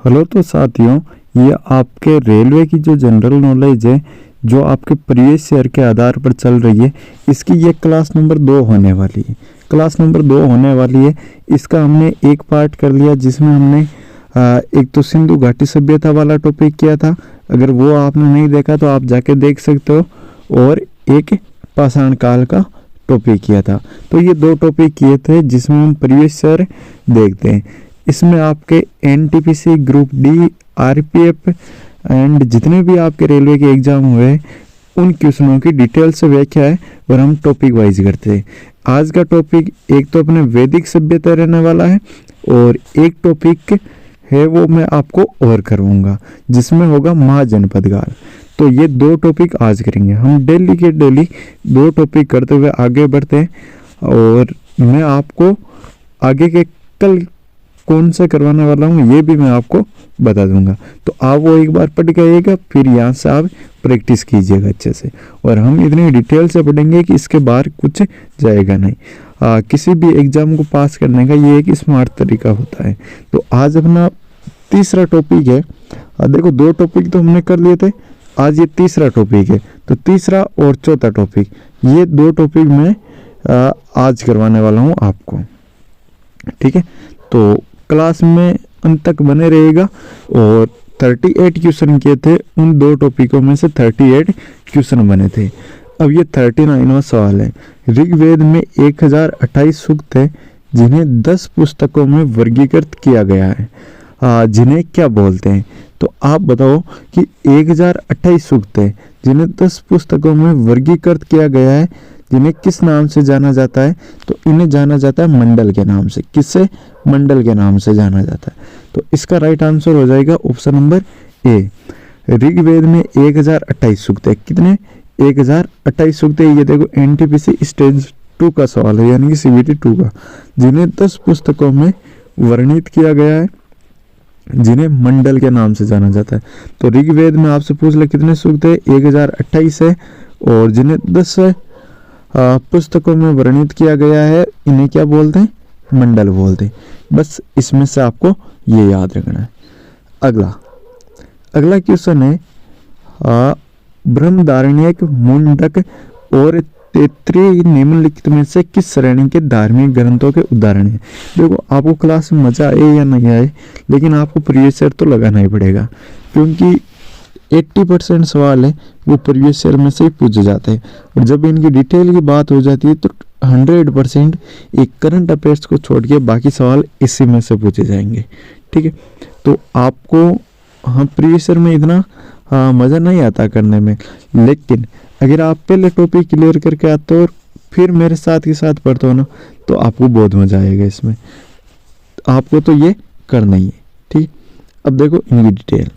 Hello तो साथियों, ये आपके रेलवे की जो जनरल नॉलेज है जो आपके प्रीवियस ईयर के आधार पर चल रही है, इसकी ये क्लास नंबर 2 होने वाली है। क्लास नंबर 2 होने वाली है। इसका हमने एक पार्ट कर लिया जिसमें हमने एक तो सिंधु घाटी सभ्यता वाला टॉपिक किया था। अगर वो आपने नहीं देखा तो आप जाके देख सकते हो। और एक पाषाण काल का टॉपिक किया था। तो ये 2 टॉपिक किए थे जिसमें हम प्रीवियस ईयर देखते हैं। इसमें आपके NTPC, group D, RPF and जितने भी आपके रेलवे के एग्जाम हुए उन क्वेश्चनों की डिटेल से व्याख्या है और हम टॉपिक वाइज करते हैं। आज का टॉपिक एक तो अपने वैदिक सभ्यता रहने वाला है और एक टॉपिक है वो मैं आपको और करवाऊंगा जिसमें होगा महाजनपद काल। तो ये 2 टॉपिक आज करेंगे। हम डेली के डेली 2 टॉपिक करते हुए आगे बढ़ते हैं और मैं आपको आगे के कल कौन सा करवाने वाला हूँ ये भी मैं आपको बता दूंगा। तो आप वो एक बार पढ़ के आइएगा, फिर यहाँ से आप प्रैक्टिस कीजिएगा अच्छे से। और हम इतनी डिटेल से पढ़ेंगे कि इसके बाहर कुछ जाएगा नहीं। किसी भी एग्जाम को पास करने का ये एक स्मार्ट तरीका होता है। तो आज अपना तीसरा टॉपिक है। देखो 2 टॉपिक तो हमने कर लिए थे, आज ये तीसरा टॉपिक है। तो तीसरा और चौथा टॉपिक, ये 2 टॉपिक मैं आज करवाने वाला हूँ आपको। ठीक है, तो क्लास में अंत तक बने रहेगा। और 38 क्वेश्चन किए थे, उन 2 टॉपिकों में से 38 क्वेश्चन बने थे। अब ये 39वां सवाल है। ऋग्वेद में 1028 सूक्त है जिन्हें 10 पुस्तकों में वर्गीकृत किया गया है। जिन्हें क्या बोलते हैं? तो आप बताओ कि 1028 सूक्त है जिन्हें 10 पुस्तकों में वर्गीकृत किया गया है, जिन्हें किस नाम से जाना जाता है? तो इन्हें जाना जाता है मंडल के नाम से। किससे? मंडल के नाम से जाना जाता है। तो इसका राइट आंसर हो जाएगा ऑप्शन नंबर ए। ऋग्वेद में 1028 सूक्त है। कितने? 1028 सूक्त है। ये देखो एनटीपीसी स्टेज 2 का सवाल है, यानी कि सीबीटी 2 का। जिन्हें 10 पुस्तकों में वर्णित किया गया है, जिन्हें मंडल के नाम से जाना जाता है। तो ऋग्वेद में आपसे पूछ ले कितने सूक्त है? 1028 है। और जिन्हें 10 पुस्तकों में वर्णित किया गया है, इन्हें क्या बोलते हैं? मंडल बोलते हैं। बस इसमें से आपको ये याद रखना है। अगला क्वेश्चन है, ब्रह्मदारण्यक, मुंडक और तैत्तिरीय निम्नलिखित में से किस श्रेणी के धार्मिक ग्रंथों के उदाहरण हैं? देखो आपको क्लास में मजा आए या नहीं आए, लेकिन आपको प्रीवियस ईयर तो लगाना ही पड़ेगा, क्योंकि 80% सवाल है वो प्रीवियस ईयर में से ही पूछे जाते हैं। और जब इनकी डिटेल की बात हो जाती है तो 100% एक करंट अफेयर्स को छोड़ के बाकी सवाल इसी में से पूछे जाएंगे। ठीक है, तो आपको प्रीवियस ईयर में इतना मज़ा नहीं आता करने में, लेकिन अगर आप पहले टॉपिक क्लियर करके आते हो और फिर मेरे साथ के साथ पढ़ते हो ना, तो आपको बहुत मज़ा आएगा इसमें। आपको तो ये करना ही है। ठीक, अब देखो इनकी डिटेल।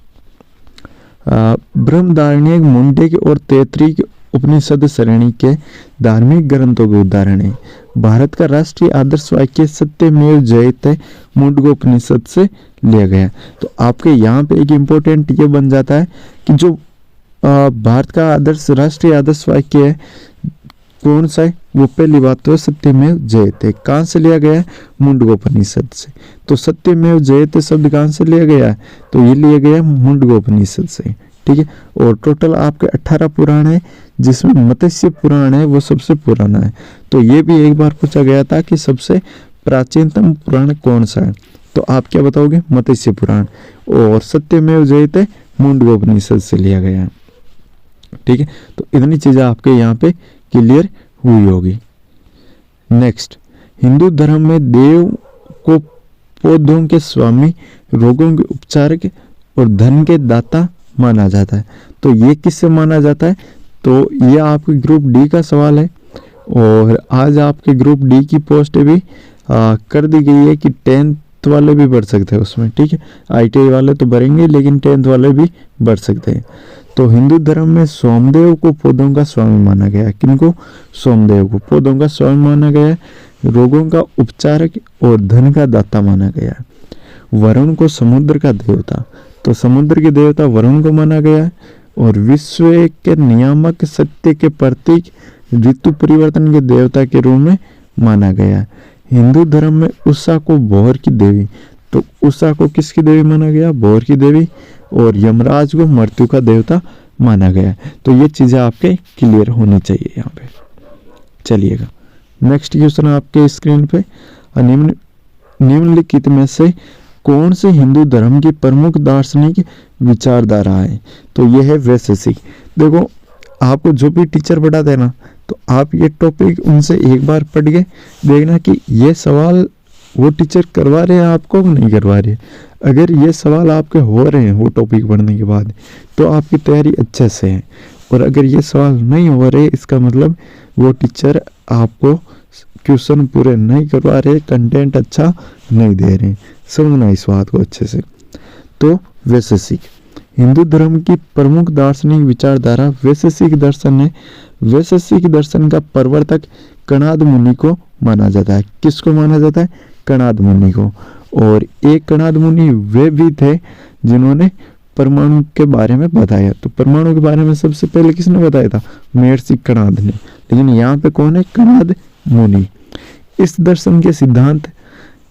ब्रह्मदारण्यक, मुंडक और तैत्तिरीय उपनिषद श्रेणी के धार्मिक ग्रंथों के उदाहरण है। भारत का राष्ट्रीय आदर्श वाक्य सत्यमेव जयते मुंडकोपनिषद से लिया गया। तो आपके यहाँ पे एक इम्पोर्टेंट ये बन जाता है कि जो भारत का राष्ट्रीय आदर्श वाक्य है कौन सा है? वो पहली बात तो सत्यमेव जयते कहाँ से लिया गया है? मुंडकोपनिषद से। तो सत्यमेव जयते शब्द कहाँ से लिया गया है? तो ये लिया गया है मुंडकोपनिषद से। ठीक है, और टोटल आपके 18 पुराण है, जिसमें मत्स्य पुराण है वो सबसे पुराना है। तो ये भी एक बार पूछा गया था कि सबसे प्राचीनतम पुराण कौन सा है? तो आप क्या बताओगे? मत्स्य पुराण। और सत्यमेव जयते मुंडकोपनिषद से लिया गया है। ठीक है, तो इतनी चीजें आपके यहाँ पे क्लियर हुई होगी। नेक्स्ट, हिंदू धर्म में देव को पौधों के स्वामी, रोगों के उपचारक और धन के दाता माना जाता है। तो ये किससे माना जाता है? तो ये आपके ग्रुप डी का सवाल है। और आज आपके ग्रुप डी की पोस्ट भी कर दी गई है कि 10th वाले भी बढ़ सकते हैं उसमें। ठीक है, ITI वाले तो भरेंगे, लेकिन 10th वाले भी बढ़ सकते हैं। तो हिंदू धर्म में सोमदेव को पौधों का स्वामी माना गया है। किनको? सोमदेव को पौधों का स्वामी माना गया है। रोगों का उपचारक और धन का दाता माना गया है। वरुण को समुद्र का देवता, तो समुद्र के देवता वरुण को माना गया है। और विश्व के नियामक, सत्य के प्रतीक, ऋतु परिवर्तन के देवता के रूप में माना गया है। हिंदू धर्म में उषा को भोर की देवी, तो उषा को किसकी देवी माना गया? भोर की देवी। और यमराज को मृत्यु का देवता माना गया। तो ये चीजें आपके क्लियर होनी चाहिए यहाँ पे। चलिएगा नेक्स्ट क्वेश्चन आपके स्क्रीन पे, निम्नलिखित में से कौन से हिंदू धर्म की प्रमुख दार्शनिक विचारधारा है? तो यह है वैशेषिक। देखो आपको जो भी टीचर पढ़ाते हैं ना, तो आप ये टॉपिक उनसे एक बार पढ़ के देखना कि ये सवाल वो टीचर करवा रहे हैं आपको नहीं करवा रहे। अगर ये सवाल आपके हो रहे हैं वो टॉपिक पढ़ने के बाद, तो आपकी तैयारी अच्छे से है। और अगर ये सवाल नहीं हो रहे, इसका मतलब वो टीचर आपको क्वेश्चन पूरे नहीं करवा रहे, कंटेंट अच्छा नहीं दे रहे। समझना इस बात को अच्छे से। तो वैशेषिक, हिंदू धर्म की प्रमुख दार्शनिक विचारधारा वैशेषिक दर्शन है। वैशेषिक दर्शन का प्रवर्तक कणाद मुनि को माना जाता है। किसको माना जाता है? कणाद मुनि को। और एक कणाद मुनि वे भी थे जिन्होंने परमाणु के बारे में बताया। तो परमाणु के बारे में सबसे पहले किसने बताया था? महर्षि कणाद ने। लेकिन यहाँ पे कौन है? कणाद मुनि। इस दर्शन के सिद्धांत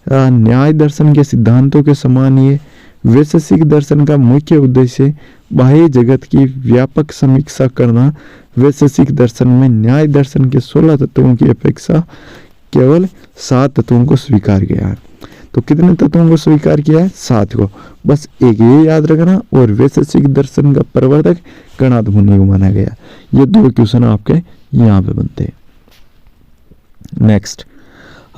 न्याय दर्शन के सिद्धांतों के समान ही है। वैशेषिक दर्शन का मुख्य उद्देश्य बाह्य जगत की व्यापक समीक्षा करना। वैशेषिक दर्शन में न्याय दर्शन के 16 तत्वों की अपेक्षा केवल 7 तत्वों को स्वीकार किया है। तो कितने तत्वों को स्वीकार किया है? 7 को। बस एक ये याद रखना। और वैशेषिक दर्शन का प्रवर्तक कणाद मुनि को माना गया। ये 2 क्वेश्चन आपके यहाँ पे बनते हैं। नेक्स्ट,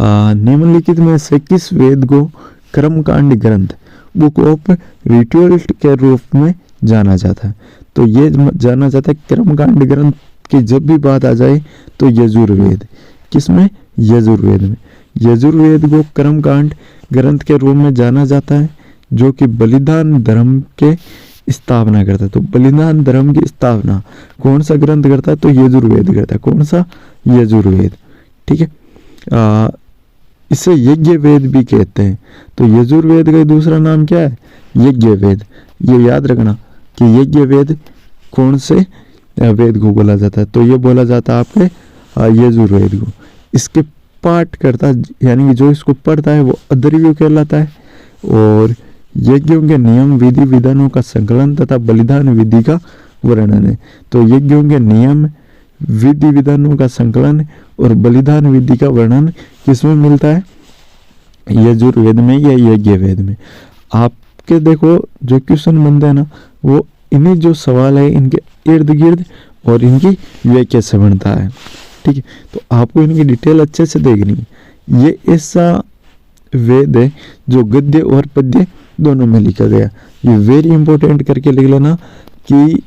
निम्नलिखित में से किस वेद को कर्मकांड ग्रंथ बुक ऑफ रिचुअल के रूप में जाना जाता है? तो ये जाना जाता है कर्मकांड ग्रंथ की जब भी बात आ जाए तो यजुर्वेद। किसमें? यजुर्वेद में। यजुर्वेद को कर्मकांड ग्रंथ के रूप में जाना जाता है, जो कि बलिदान धर्म के स्थापना करता है। तो बलिदान धर्म की स्थापना कौन सा ग्रंथ करता है? तो यजुर्वेद करता है। कौन सा? यजुर्वेद। ठीक है। इसे यज्ञ वेद भी कहते हैं। तो यजुर्वेद का दूसरा नाम क्या है? यज्ञ वेद। ये याद रखना कि यज्ञ वेद कौन से वेद को बोला जाता है? तो ये बोला जाता है आपके यजुर्वेद को। इसके पाठ करता यानी कि जो इसको पढ़ता है वो अध्वर्यु कहलाता है। और यज्ञों के नियम विधि विधानों का संकलन तथा बलिदान विधि का वर्णन है। तो यज्ञों के नियम विधि विधानों का संकलन और बलिदान विधि का वर्णन किसमें मिलता है? यजुर्वेद में या यज्ञ वेद में। आपके देखो जो क्वेश्चन बनते हैं ना, वो इन्हीं जो सवाल है इनके इर्द गिर्द और इनकी व्याख्या से बनता है। ठीक है। तो आपको इनकी डिटेल अच्छे से देखनी है। ये ऐसा वेद है जो गद्य और पद्य दोनों में लिखा गया। ये वेरी इंपॉर्टेंट करके लिख लेना कि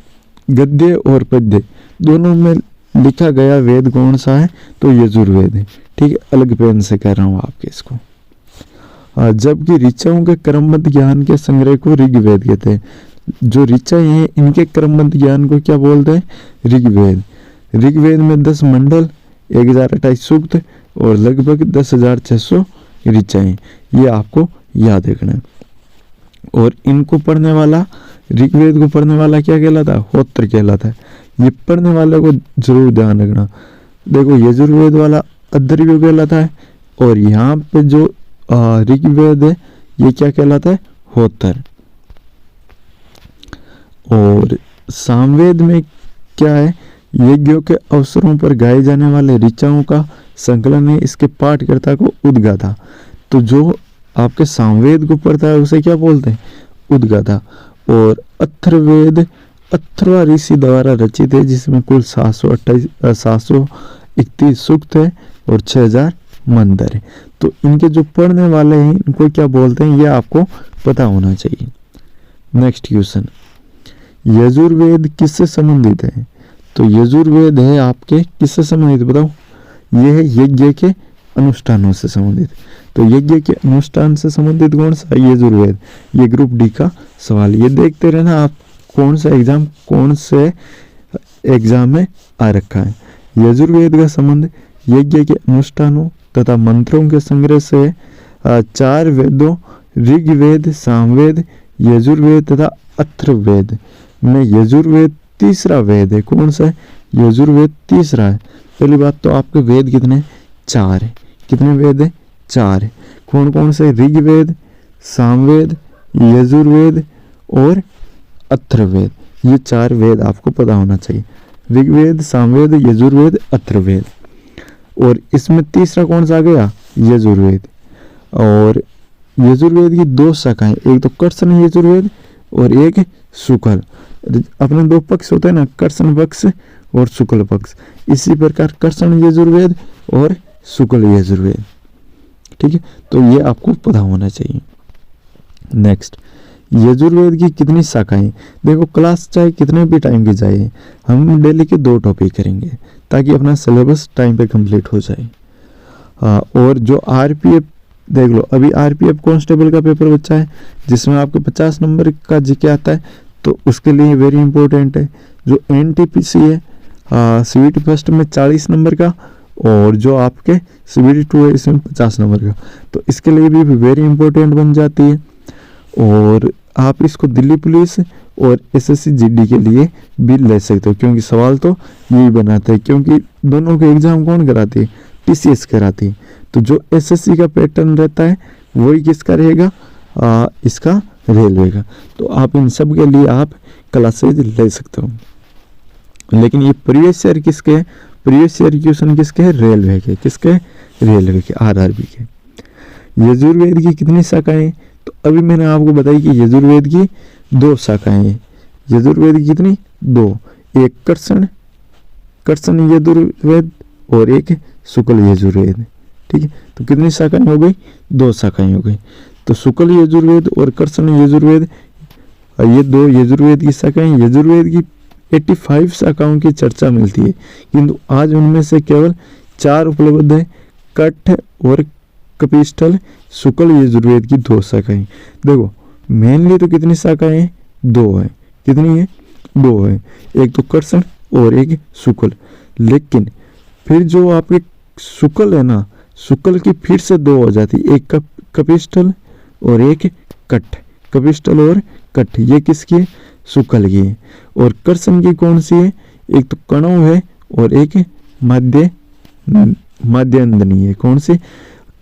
गद्य और पद्य दोनों में लिखा गया वेद कौन सा है? तो यजुर्वेद है। ठीक है। अलग पेन से कह रहा हूँ आपके इसको। जबकि ऋचाओं के क्रमबद्ध ज्ञान के संग्रह को ऋग्वेद कहते हैं। जो ऋचाएं हैं इनके क्रमबद्ध ज्ञान को क्या बोलते हैं? ऋग्वेद। ऋग्वेद में 10 मंडल, 1028 सूक्त और लगभग 10,600 ऋचाएं। ये आपको याद रखना है। और इनको पढ़ने वाला, ऋग्वेद को पढ़ने वाला क्या कहलाता है? होत्र कहलाता है। ये पढ़ने वाले को जरूर ध्यान रखना। देखो यजुर्वेद वाला अध्वर्यु कहलाता है और यहाँ पे जो ऋग्वेद है ये क्या कहलाता है? होत्र। और सामवेद में क्या है? यज्ञों के अवसरों पर गाए जाने वाले ऋचाओं का संकलन है। इसके पाठकर्ता को उद्गाता। तो जो आपके सामवेद को पढ़ता है उसे क्या बोलते हैं? उद्गाता। और अथर्ववेद अथर्वा ऋषि द्वारा रचित है, जिसमें कुल 731 सूक्त है और 6000 मंत्र है। तो इनके जो पढ़ने वाले हैं इनको क्या बोलते हैं, ये आपको पता होना चाहिए। नेक्स्ट क्वेश्चन, यजुर्वेद किससे संबंधित है? तो यजुर्वेद है आपके किससे संबंधित बताओ? ये है यज्ञ के अनुष्ठानों से संबंधित। तो यज्ञ के अनुष्ठान से संबंधित कौन सा? यजुर्वेद। ये ग्रुप डी का सवाल। ये देखते रहना आप कौन सा एग्जाम कौन से एग्जाम में आ रखा है। यजुर्वेद का संबंध यज्ञ के अनुष्ठानों तथा मंत्रों के संग्रह से 4 वेदों ऋग्वेद, सामवेद, यजुर्वेद तथा अथर्ववेद में यजुर्वेद तीसरा वेद है। कौन सा है? यजुर्वेद तीसरा है। पहली बात तो आपके वेद कितने? 4 है। कितने वेद है? 4 है। कौन कौन से? ऋग्वेद, सामवेद, यजुर्वेद और अथर्ववेद। ये 4 वेद आपको पता होना चाहिए, ऋग्वेद, सामवेद, यजुर्वेद, अथर्ववेद। और इसमें तीसरा कौन सा आ गया? यजुर्वेद। और यजुर्वेद की 2 शाखाएं, एक तो कर्षण यजुर्वेद और एक शुक्ल। अपने 2 पक्ष होते हैं ना, कर्षण पक्ष और शुक्ल पक्ष। इसी प्रकार कर्षण यजुर्वेद और शुक्ल यजुर्वेद। ठीक है, तो ये आपको पता होना चाहिए। नेक्स्ट, यजुर्वेद की कितनी शाखाएं? देखो क्लास चाहे कितने भी टाइम की जाए, हम डेली के 2 टॉपिक करेंगे ताकि अपना सिलेबस टाइम पे कंप्लीट हो जाए। और जो आरपीएफ देख लो, अभी आरपीएफ कांस्टेबल का पेपर बचा है जिसमें आपको 50 नंबर का जीके आता है, तो उसके लिए वेरी इंपॉर्टेंट है। जो एनटीपीसी है सीवीटी फर्स्ट में 40 नंबर का, और जो आपके सीवीटी 2 है इसमें 50 नंबर का, तो इसके लिए भी वेरी इंपॉर्टेंट बन जाती है। और आप इसको दिल्ली पुलिस और एसएससी जीडी के लिए भी ले सकते हो, क्योंकि सवाल तो यही बनाते हैं, क्योंकि दोनों के एग्जाम कौन कराती है? टीसीएस कराती है। तो जो एसएससी का पैटर्न रहता है वही किसका रहेगा? इसका रेलवे का। तो आप इन सब के लिए आप क्लासेज ले सकते हो। लेकिन ये प्रीवियस ईयर किसके है? प्रीवियस ईयर क्वेश्चन किसके है? रेलवे के। किसके? रेलवे के, आरआरबी के। यजुर्वेद की कितनी शाखाएं? तो अभी मैंने आपको बताई कि यजुर्वेद की 2 शाखाएं हैं। यजुर्वेद की कितनी? 2, एक कर्षण यजुर्वेद और एक शुक्ल यजुर्वेद। ठीक है, तो कितनी शाखाएं हो गई? 2 शाखाएं हो गई। तो शुक्ल यजुर्वेद और कर्षण यजुर्वेद, ये 2 यजुर्वेद की शाखाएं। यजुर्वेद की 85 शाखाओं की चर्चा मिलती है, किंतु आज उनमें से केवल 4 उपलब्ध है, कठ और कपिस्थल। शुक्ल यजुर्वेद की 2 शाखाएं। देखो मेनली तो कितनी शाखाएं हैं? 2 है। कितनी है? 2 है, एक तो कर्षण और एक शुक्ल। लेकिन फिर जो आपके शुक्ल है ना, शुक्ल की फिर से 2 हो जाती, एक कपिस्थल और एक कठ। कपिस्थल और कठ ये किसकी है? शुक्ल की है। और कर्षण की कौन सी है? एक तो कणव है और एक माध्यंदनी है। कौन सी?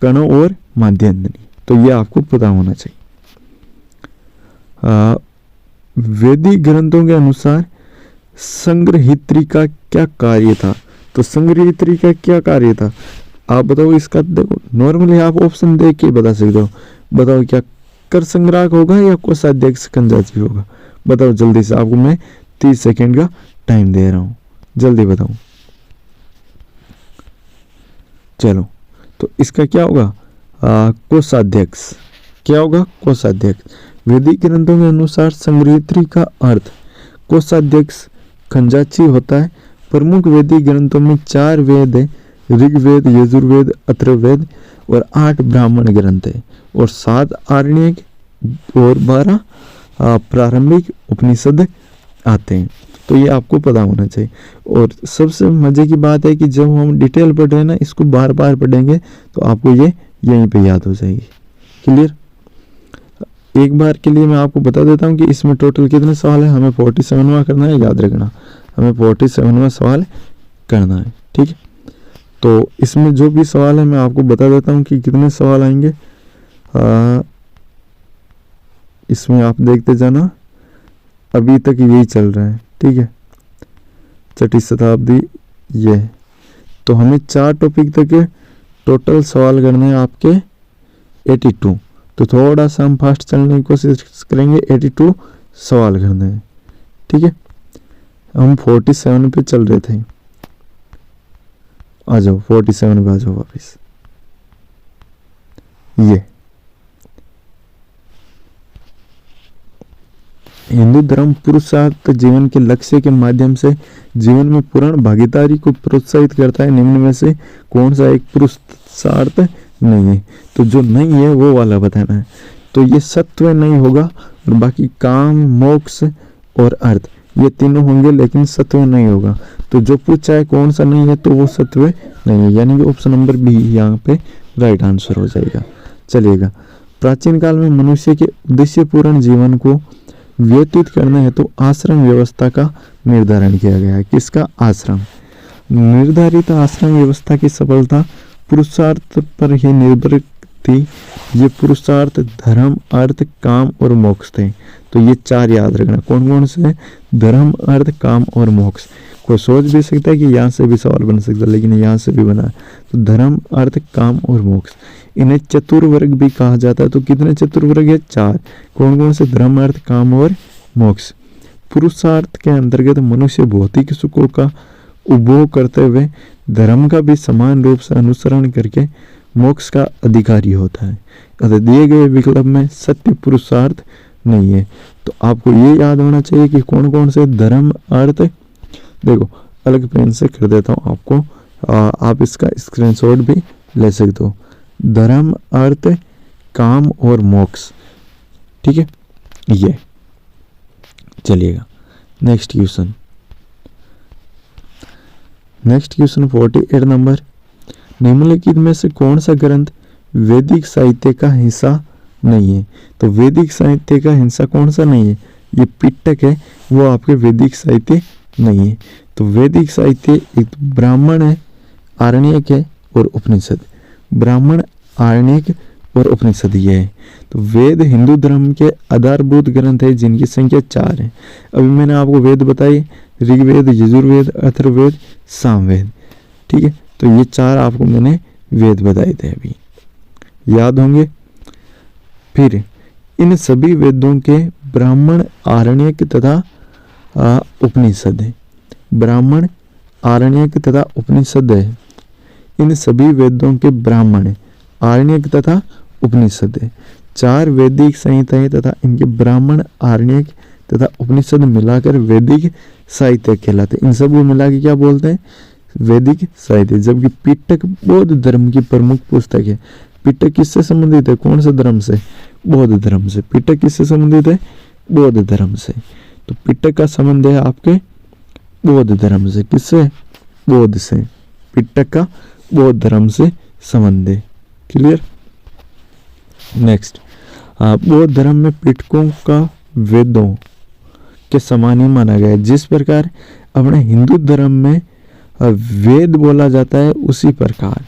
कणव और माध्यंदनी। तो ये आपको पता होना चाहिए। वैदिक ग्रंथों के अनुसार संग्रहित्री का क्या कार्य था? तो संग्रहित्री का क्या कार्य था आप बताओ इसका? देखो नॉर्मली आप ऑप्शन देख के बता सकते हो। बताओ क्या कर संग्राहक होगा या कोषाध्यक्ष खजांची होगा? बताओ जल्दी से, आपको मैं 30 सेकेंड का टाइम दे रहा हूं, जल्दी बताओ। चलो, तो इसका क्या होगा? कोषाध्यक्ष। क्या होगा? कोषाध्यक्ष। वैदिक ग्रंथों के अनुसार संग्रहित्री का अर्थ कोषाध्यक्ष खजांची होता है। प्रमुख वैदिक ग्रंथों में 4 वेद है, ऋग्वेद, यजुर्वेद, अथर्ववेद और 8 ब्राह्मण ग्रंथ है और 7 आरण्यक और 12 प्रारंभिक उपनिषद आते हैं। तो ये आपको पता होना चाहिए। और सबसे मजे की बात है कि जब हम डिटेल पढ़ रहे हैं ना, इसको बार बार पढ़ेंगे तो आपको ये यहीं पे याद हो जाएगी। क्लियर? एक बार के लिए मैं आपको बता देता हूँ कि इसमें टोटल कितने सवाल है। हमें 47वां करना है, याद रखना, हमें 47वां सवाल करना है। ठीक है, तो इसमें जो भी सवाल है मैं आपको बता देता हूँ कि कितने सवाल आएंगे। इसमें आप देखते जाना, अभी तक यही चल रहा है। ठीक है, 6वीं शताब्दी ये। तो हमें 4 टॉपिक तक के टोटल सवाल करने हैं आपके 82। तो थोड़ा सा हम फास्ट चलने की कोशिश करेंगे, 82 सवाल करने हैं। ठीक है, हम 47 पे चल रहे थे। आ जाओ 47 पे आ जाओ वापिस। ये हिंदू धर्म पुरुषार्थ जीवन के लक्ष्य के माध्यम से जीवन में पूर्ण भागीदारी को प्रोत्साहित करता है। निम्न में से कौन सा एक पुरुषार्थ नहीं है? तो जो नहीं है वो वाला बताना है। तो ये सत्व नहीं होगा और बाकी काम, मोक्ष और अर्थ ये तीनों होंगे, लेकिन सत्व नहीं होगा। तो जो पूछा है कौन सा नहीं है, तो वो सत्व नहीं है, यानी कि ऑप्शन नंबर बी यहाँ पे राइट आंसर हो जाएगा। चलिएगा, प्राचीन काल में मनुष्य के उद्देश्य पूर्ण जीवन को व्यतीत करने हेतु आश्रम व्यवस्था का निर्धारण किया गया है। किसका? आश्रम। निर्धारित आश्रम व्यवस्था की सफलता पुरुषार्थ पर ही निर्भर थी, ये पुरुषार्थ, धर्म, अर्थ, काम और मोक्ष थे। तो ये 4 याद रखना। कौन कौन से? धर्म, अर्थ, काम और मोक्ष। कोई सोच भी सकता है कि यहाँ से भी सवाल बन सकता है, लेकिन यहाँ से भी बना। तो धर्म, अर्थ, काम और मोक्ष, इन्हें चतुर्वर्ग भी कहा जाता है। तो कितने चतुर्वर्ग है? 4। कौन कौन से? धर्म, अर्थ, काम और मोक्ष। पुरुषार्थ के अंतर्गत मनुष्य भौतिक सुखों का उपभोग करते हुए धर्म का भी समान रूप से अनुसरण करके मोक्ष का अधिकारी होता है। अतः दिए गए विकल्प में सत्य पुरुषार्थ नहीं है। तो आपको ये याद होना चाहिए कि कौन कौन से धर्म, अर्थ, देखो अलग पेन से कर देता हूँ आपको, आप इसका स्क्रीनशॉट भी ले सकते हो। धर्म, अर्थ, काम और मोक्ष, ठीक है। ये चलिएगा next question. Next question 48 number, निम्नलिखित में से कौन सा ग्रंथ वैदिक साहित्य का हिस्सा नहीं है? तो वैदिक साहित्य का हिस्सा कौन सा नहीं है? ये पिटक है, वो आपके वैदिक साहित्य नहीं है। तो वैदिक साहित्य एक ब्राह्मण है, आरण्यक है और उपनिषद। ब्राह्मण, आरण्यक और उपनिषद ये है। तो वेद हिंदू धर्म के आधारभूत ग्रंथ है जिनकी संख्या 4 है। अभी मैंने आपको वेद बताई, ऋग्वेद, यजुर्वेद, अथर्ववेद, सामवेद, ठीक है। तो ये 4 आपको मैंने वेद बताए थे, अभी याद होंगे। फिर इन सभी वेदों के ब्राह्मण, आरण्यक तथा उपनिषद है। ब्राह्मण, आरण्यक तथा उपनिषद है। इन सभी वेदों के ब्राह्मण, आरण्यक तथा उपनिषद है। 4 वैदिक संहिताएं तथा इनके ब्राह्मण, आरण्यक तथा उपनिषद मिलाकर वैदिक साहित्य कहलाते हैं। इन सब को मिला के क्या बोलते हैं? वैदिक साहित्य। जबकि पिटक बौद्ध धर्म की प्रमुख पुस्तक है। पिटक किससे संबंधित है? कौन से धर्म से? बौद्ध धर्म से। पिटक किससे संबंधित है? बौद्ध धर्म से। तो पिटक का संबंध है आपके बौद्ध धर्म से। किससे? बौद्ध से। पिटक का बौद्ध धर्म से संबंध है। क्लियर? नेक्स्ट, बौद्ध धर्म में पिटकों का वेदों के समान ही माना गया है। जिस प्रकार अपने हिंदू धर्म में वेद बोला जाता है, उसी प्रकार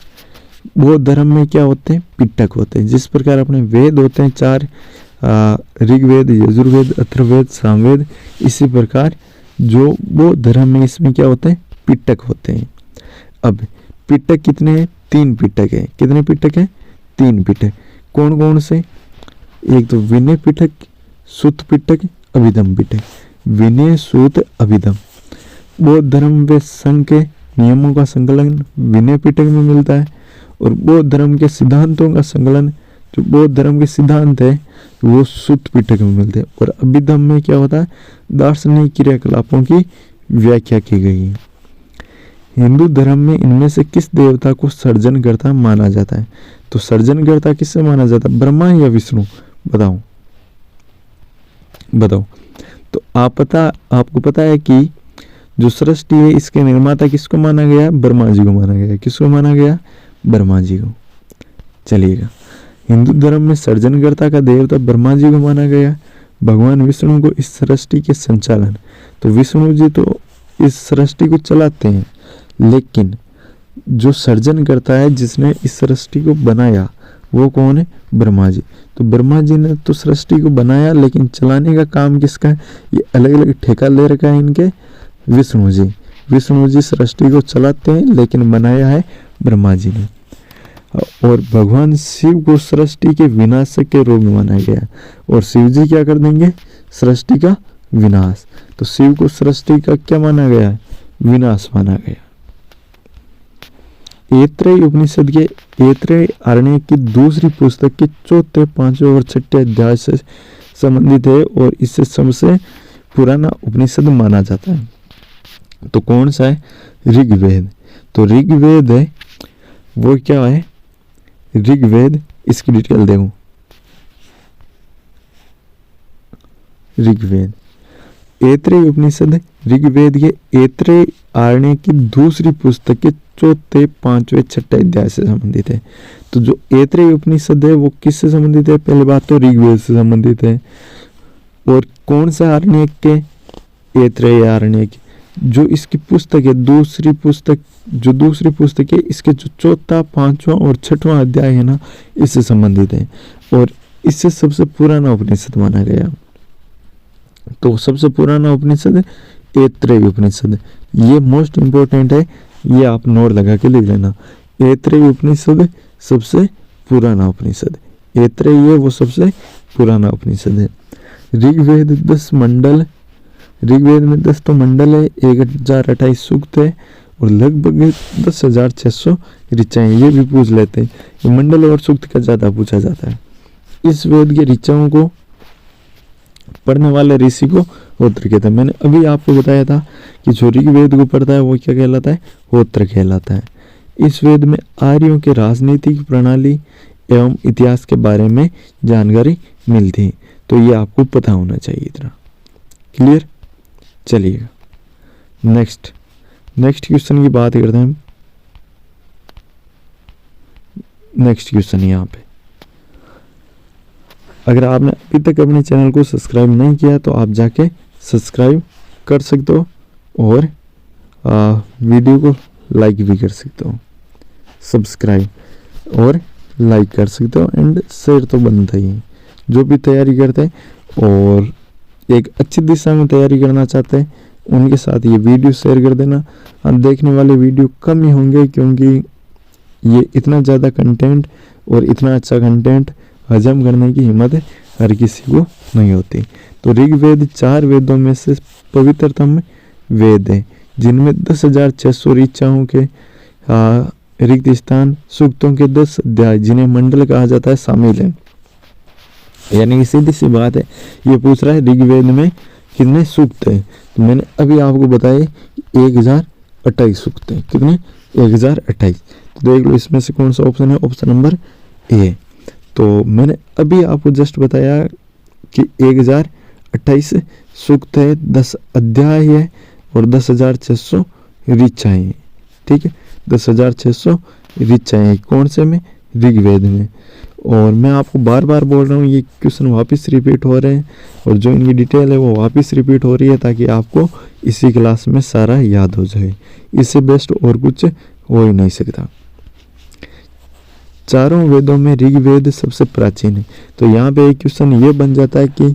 बौद्ध धर्म में क्या होते हैं? पिटक होते हैं। जिस प्रकार अपने वेद होते हैं 4, ऋग्वेद, यजुर्वेद, अथर्ववेद, सामवेद, इसी प्रकार जो बौद्ध धर्म में इसमें क्या होते हैं? पिटक होते हैं। अब पिटक कितने हैं? 3 पिटक है। कितने पिटक है? 3 पिटक। कौन कौन से? एक तो विनय पिटक, सुत पिटक, अभिधम पिटक। विनय, सुत, अभिधम। बौद्ध धर्म व संघ के नियमों का संकलन विनय पिटक में मिलता है, और बौद्ध धर्म के सिद्धांतों का संकलन, जो बौद्ध धर्म के सिद्धांत है, वो सुत पिटक में मिलते हैं। और अभिधम में क्या होता है? दार्शनिक क्रियाकलापों की व्याख्या की गई है। हिंदू धर्म में इनमें से किस देवता को सर्जनकर्ता माना जाता है? तो सर्जनकर्ता किससे माना जाता है? ब्रह्मा या विष्णु? बताओ बताओ। तो आपको पता है कि जो सृष्टि है, इसके निर्माता किसको माना गया? ब्रह्मा जी को माना गया। किसको माना गया? ब्रह्मा जी को। चलिएगा, हिंदू धर्म में सर्जनकर्ता का देवता ब्रह्मा जी को माना गया। भगवान विष्णु को इस सृष्टि के संचालन, तो विष्णु जी तो इस सृष्टि को चलाते हैं, लेकिन जो सर्जन करता है, जिसने इस सृष्टि को बनाया, वो कौन है? ब्रह्मा जी। तो ब्रह्मा जी ने तो सृष्टि को बनाया, लेकिन चलाने का काम किसका है? ये अलग अलग ठेका ले रखा है इनके, विष्णु जी। विष्णु जी सृष्टि को चलाते हैं, लेकिन बनाया है ब्रह्मा जी ने। और भगवान शिव को सृष्टि के विनाशक के रूप में माना गया, और शिव जी क्या कर देंगे? सृष्टि का विनाश। तो शिव को सृष्टि का क्या माना गया? विनाश माना गया। ऐत्रेय उपनिषद के ऐत्रेय आरण्य की दूसरी पुस्तक के 4थे, 5वें और 6ठे अध्याय से संबंधित है, और इससे सबसे पुराना उपनिषद माना जाता है। तो कौन सा है? ऋग्वेद। तो ऋग्वेद है वो क्या है? ऋग्वेद, इसकी डिटेल देखो। ऋग्वेद, ऐत्रेय उपनिषद ऋग्वेद के ऐत्रेय आरण्य की दूसरी पुस्तक के 4थे, 5वें, 6ठे अध्याय से संबंधित है। तो जो ऐत्रेय उपनिषद है वो किससे संबंधित है? पहली बात तो ऋग्वेद से संबंधित है। और कौन सा आरण्य के? ऐत्रेय आरण्य की। जो इसकी पुस्तक है, दूसरी पुस्तक जो दूसरी पुस्तक है इसके जो चौथा, पांचवा और छठवां अध्याय है ना, इससे संबंधित है और इससे सबसे पुराना उपनिषद माना गया। तो सबसे पुराना उपनिषद ऐतरेय उपनिषद, ये मोस्ट इंपोर्टेंट है, ये आप नोट लगा के लिख लेना। ऐतरेय उपनिषद सबसे पुराना उपनिषद, ऐतरेय है वो सबसे पुराना उपनिषद है। ऋग्वेद 10 मंडल, ऋग्वेद में 10 तो मंडल है, 1028 सूक्त है और लगभग 10,600 ऋचाएं। ये भी पूछ लेते हैं, ये मंडल और सूक्त का ज्यादा पूछा जाता है। इस वेद के ऋचाओं को पढ़ने वाले ऋषि को होत्र कहता है। मैंने अभी आपको बताया था कि जो ऋग्वेद को पढ़ता है वो क्या कहलाता है, होत्र कहलाता है। इस वेद में आर्यों के राजनीतिक प्रणाली एवं इतिहास के बारे में जानकारी मिलती है, तो ये आपको पता होना चाहिए इतना। क्लियर? चलिएगा नेक्स्ट क्वेश्चन की बात करते हैं हम। नेक्स्ट क्वेश्चन यहाँ पे, अगर आपने अभी तक अपने चैनल को सब्सक्राइब नहीं किया तो आप जाके सब्सक्राइब कर सकते हो और वीडियो को लाइक भी कर सकते हो। सब्सक्राइब और लाइक कर सकते हो एंड शेयर तो बनता ही है। जो भी तैयारी करते हैं और एक अच्छी दिशा में तैयारी करना चाहते हैं उनके साथ ये वीडियो शेयर कर देना। हम देखने वाले वीडियो कम ही होंगे क्योंकि ये इतना ज़्यादा कंटेंट और इतना अच्छा कंटेंट हजम करने की हिम्मत हर किसी को नहीं होती। तो ऋग्वेद 4 वेदों में से पवित्रतम वेद है, जिनमें 10,600 ऋचाओं के रिक्त स्थान, सूक्तों के 10 अध्याय जिन्हें मंडल कहा जाता है शामिल है। यानी कि सीधी सी बात है, ये पूछ रहा है ऋग्वेद में कितने सूक्त है, तो मैंने अभी आपको बताया 1028 सूक्त है। कितने? 1028। तो देख लो इसमें से कौन सा ऑप्शन है, ऑप्शन नंबर ए। तो मैंने अभी आपको जस्ट बताया कि 1028 सूक्त है, 10 अध्याय है और 10,600 ऋचाएं हैं। ठीक है, 10,600 ऋचाएं कौन से में? ऋग्वेद में। और मैं आपको बार बार बोल रहा हूँ ये क्वेश्चन वापस रिपीट हो रहे हैं और जो इनकी डिटेल है वो वापस रिपीट हो रही है ताकि आपको इसी क्लास में सारा याद हो जाए। इससे बेस्ट और कुछ हो ही नहीं सकता। चारों वेदों में ऋग्वेद सबसे प्राचीन है। तो यहाँ पे एक क्वेश्चन ये बन जाता है कि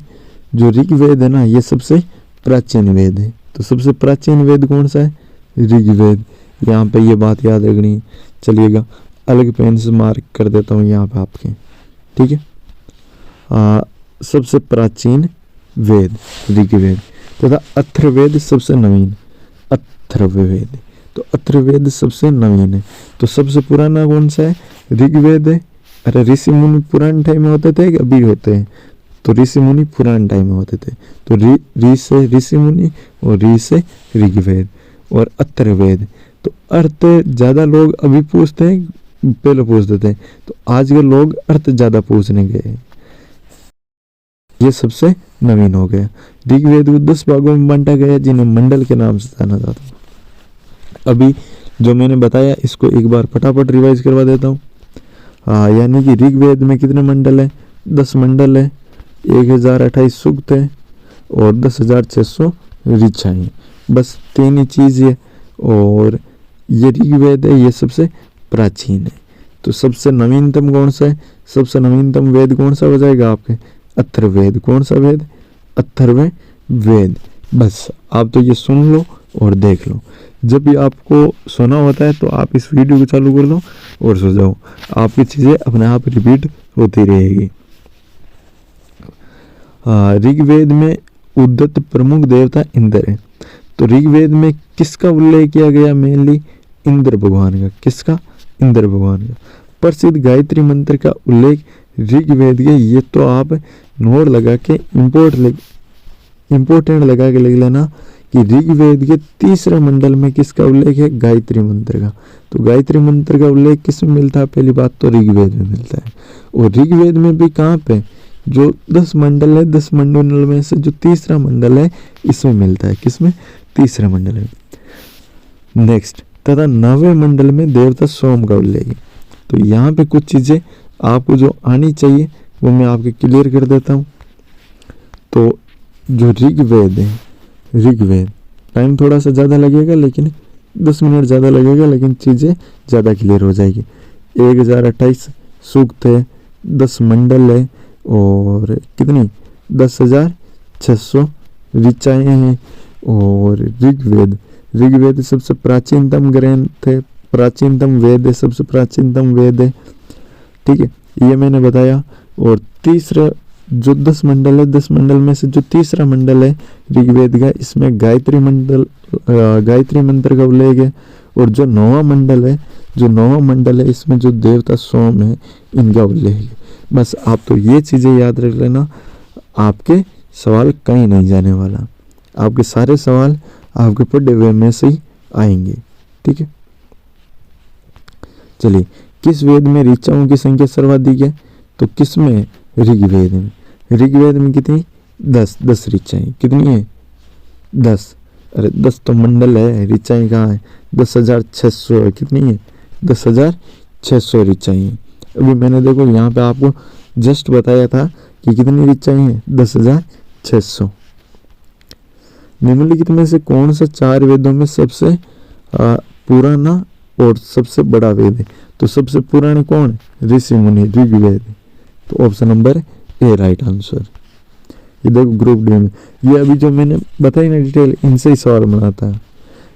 जो ऋग्वेद है ना ये सबसे प्राचीन वेद है। तो सबसे प्राचीन वेद कौन सा है? ऋग्वेद। यहाँ पे ये बात याद रखनी है। चलिएगा अलग पेन से मार्क कर देता हूँ यहाँ पे आपके। ठीक है, सबसे प्राचीन वेद ऋग्वेद तथा अथर्ववेद सबसे नवीन। अथर्ववेद, तो अथर्ववेद सबसे नवीन है। तो सबसे पुराना कौन सा है? ऋग्वेद है। अरे ऋषि मुनि पुराने टाइम में होते थे कि अभी होते हैं? तो ऋषि मुनि पुराने टाइम में होते थे। तो ऋ से ऋषि मुनि और ऋ से ऋग्वेद और अथर्ववेद। तो अर्थ ज्यादा लोग अभी पूछते हैं, पहले पूछते थे, तो आजकल लोग अर्थ ज्यादा पूछने गए। ये सबसे नवीन हो गया। ऋग्वेद को 10 भागों में बांटा गया जिन्हें मंडल के नाम से जाना जाता है। अभी जो मैंने बताया इसको एक बार फटाफट रिवाइज करवा देता हूँ। यानी कि ऋग्वेद में कितने मंडल है? 10 मंडल है, 1028 सूक्त है और 10,600 ऋचाएं। बस 3 ही चीज है। और ये ऋग्वेद है, ये सबसे प्राचीन है। तो सबसे नवीनतम कौन सा है? सबसे नवीनतम वेद कौन सा हो जाएगा आपके? अथर्ववेद। कौन सा वेद? अथर्ववेद। बस आप तो ये सुन लो और देख लो। जब भी आपको सोना होता है तो आप इस वीडियो को चालू कर लो और सो जाओ, आपकी चीजें अपने आप रिपीट होती रहेगी। ऋग्वेद में उद्धत प्रमुख देवता इंद्र है। तो ऋग्वेद में किसका उल्लेख किया गया? मेनली इंद्र भगवान का। किसका? इंद्र भगवान का। प्रसिद्ध गायत्री मंत्र का उल्लेख ऋग्वेद के, ये तो आप नोट लगा के इम्पोर्टेंट लगा के लिख लेना कि ऋग्वेद के 3रे मंडल में किसका उल्लेख है? गायत्री मंत्र का। तो गायत्री मंत्र का उल्लेख किस में मिलता है? पहली बात तो ऋग्वेद में मिलता है। और ऋग्वेद में भी कहाँ पे? जो 10 मंडल है, 10 मंडल में से जो 3रा मंडल है इसमें मिलता है। किसमें? 3रे मंडल में। नेक्स्ट, तथा 9वें मंडल में देवता सोम का उल्लेख है। तो यहाँ पे कुछ चीजें आपको जो आनी चाहिए वो मैं आपके क्लियर कर देता हूँ। तो जो ऋग्वेद है, ऋग्वेद टाइम थोड़ा सा ज़्यादा लगेगा लेकिन 10 मिनट ज़्यादा लगेगा लेकिन चीज़ें ज़्यादा क्लियर हो जाएगी। 1028 सूक्त है, 10 मंडल है और कितनी 10,600 ऋचाएँ हैं। और ऋग्वेद सबसे प्राचीनतम ग्रंथ है, प्राचीनतम वेद है, सबसे प्राचीनतम वेद है। ठीक है, ये मैंने बताया। और तीसरा जो 10 मंडल है, 10 मंडल में से जो तीसरा मंडल है ऋग्वेद का, इसमें गायत्री मंत्र का उल्लेख है। और जो नौवां मंडल है इसमें जो देवता सोम है इनका उल्लेख है। बस आप तो ये चीज़ें याद रख लेना, आपके सवाल कहीं नहीं जाने वाला, आपके सारे सवाल आपके पढ़े हुए में से ही आएंगे। ठीक है, चलिए, किस वेद में ऋचाओं की संख्या सर्वाधिक है? तो किस में? ऋग्वेद में। ऋग्वेद में कितनी? 10 ऋचाएं। कितनी है? 10। अरे 10 तो मंडल है, ऋचाएं कहाँ है? 10,600 है। कितनी है? 10,600 ऋचाएं। अभी मैंने देखो यहाँ पे आपको जस्ट बताया था कि कितनी ऋचाएं हैं? 10,600। निम्नलिखित में से कौन सा 4 वेदों में सबसे पुराना और सबसे बड़ा वेद है? तो सबसे पुराने कौन है? ऋषि मुनि, ऋग्वेद। तो option number A right answer. ये देखो ग्रुप डी में, ये अभी जो मैंने बताई ना डिटेल, इनसे ही सवाल बनाता है।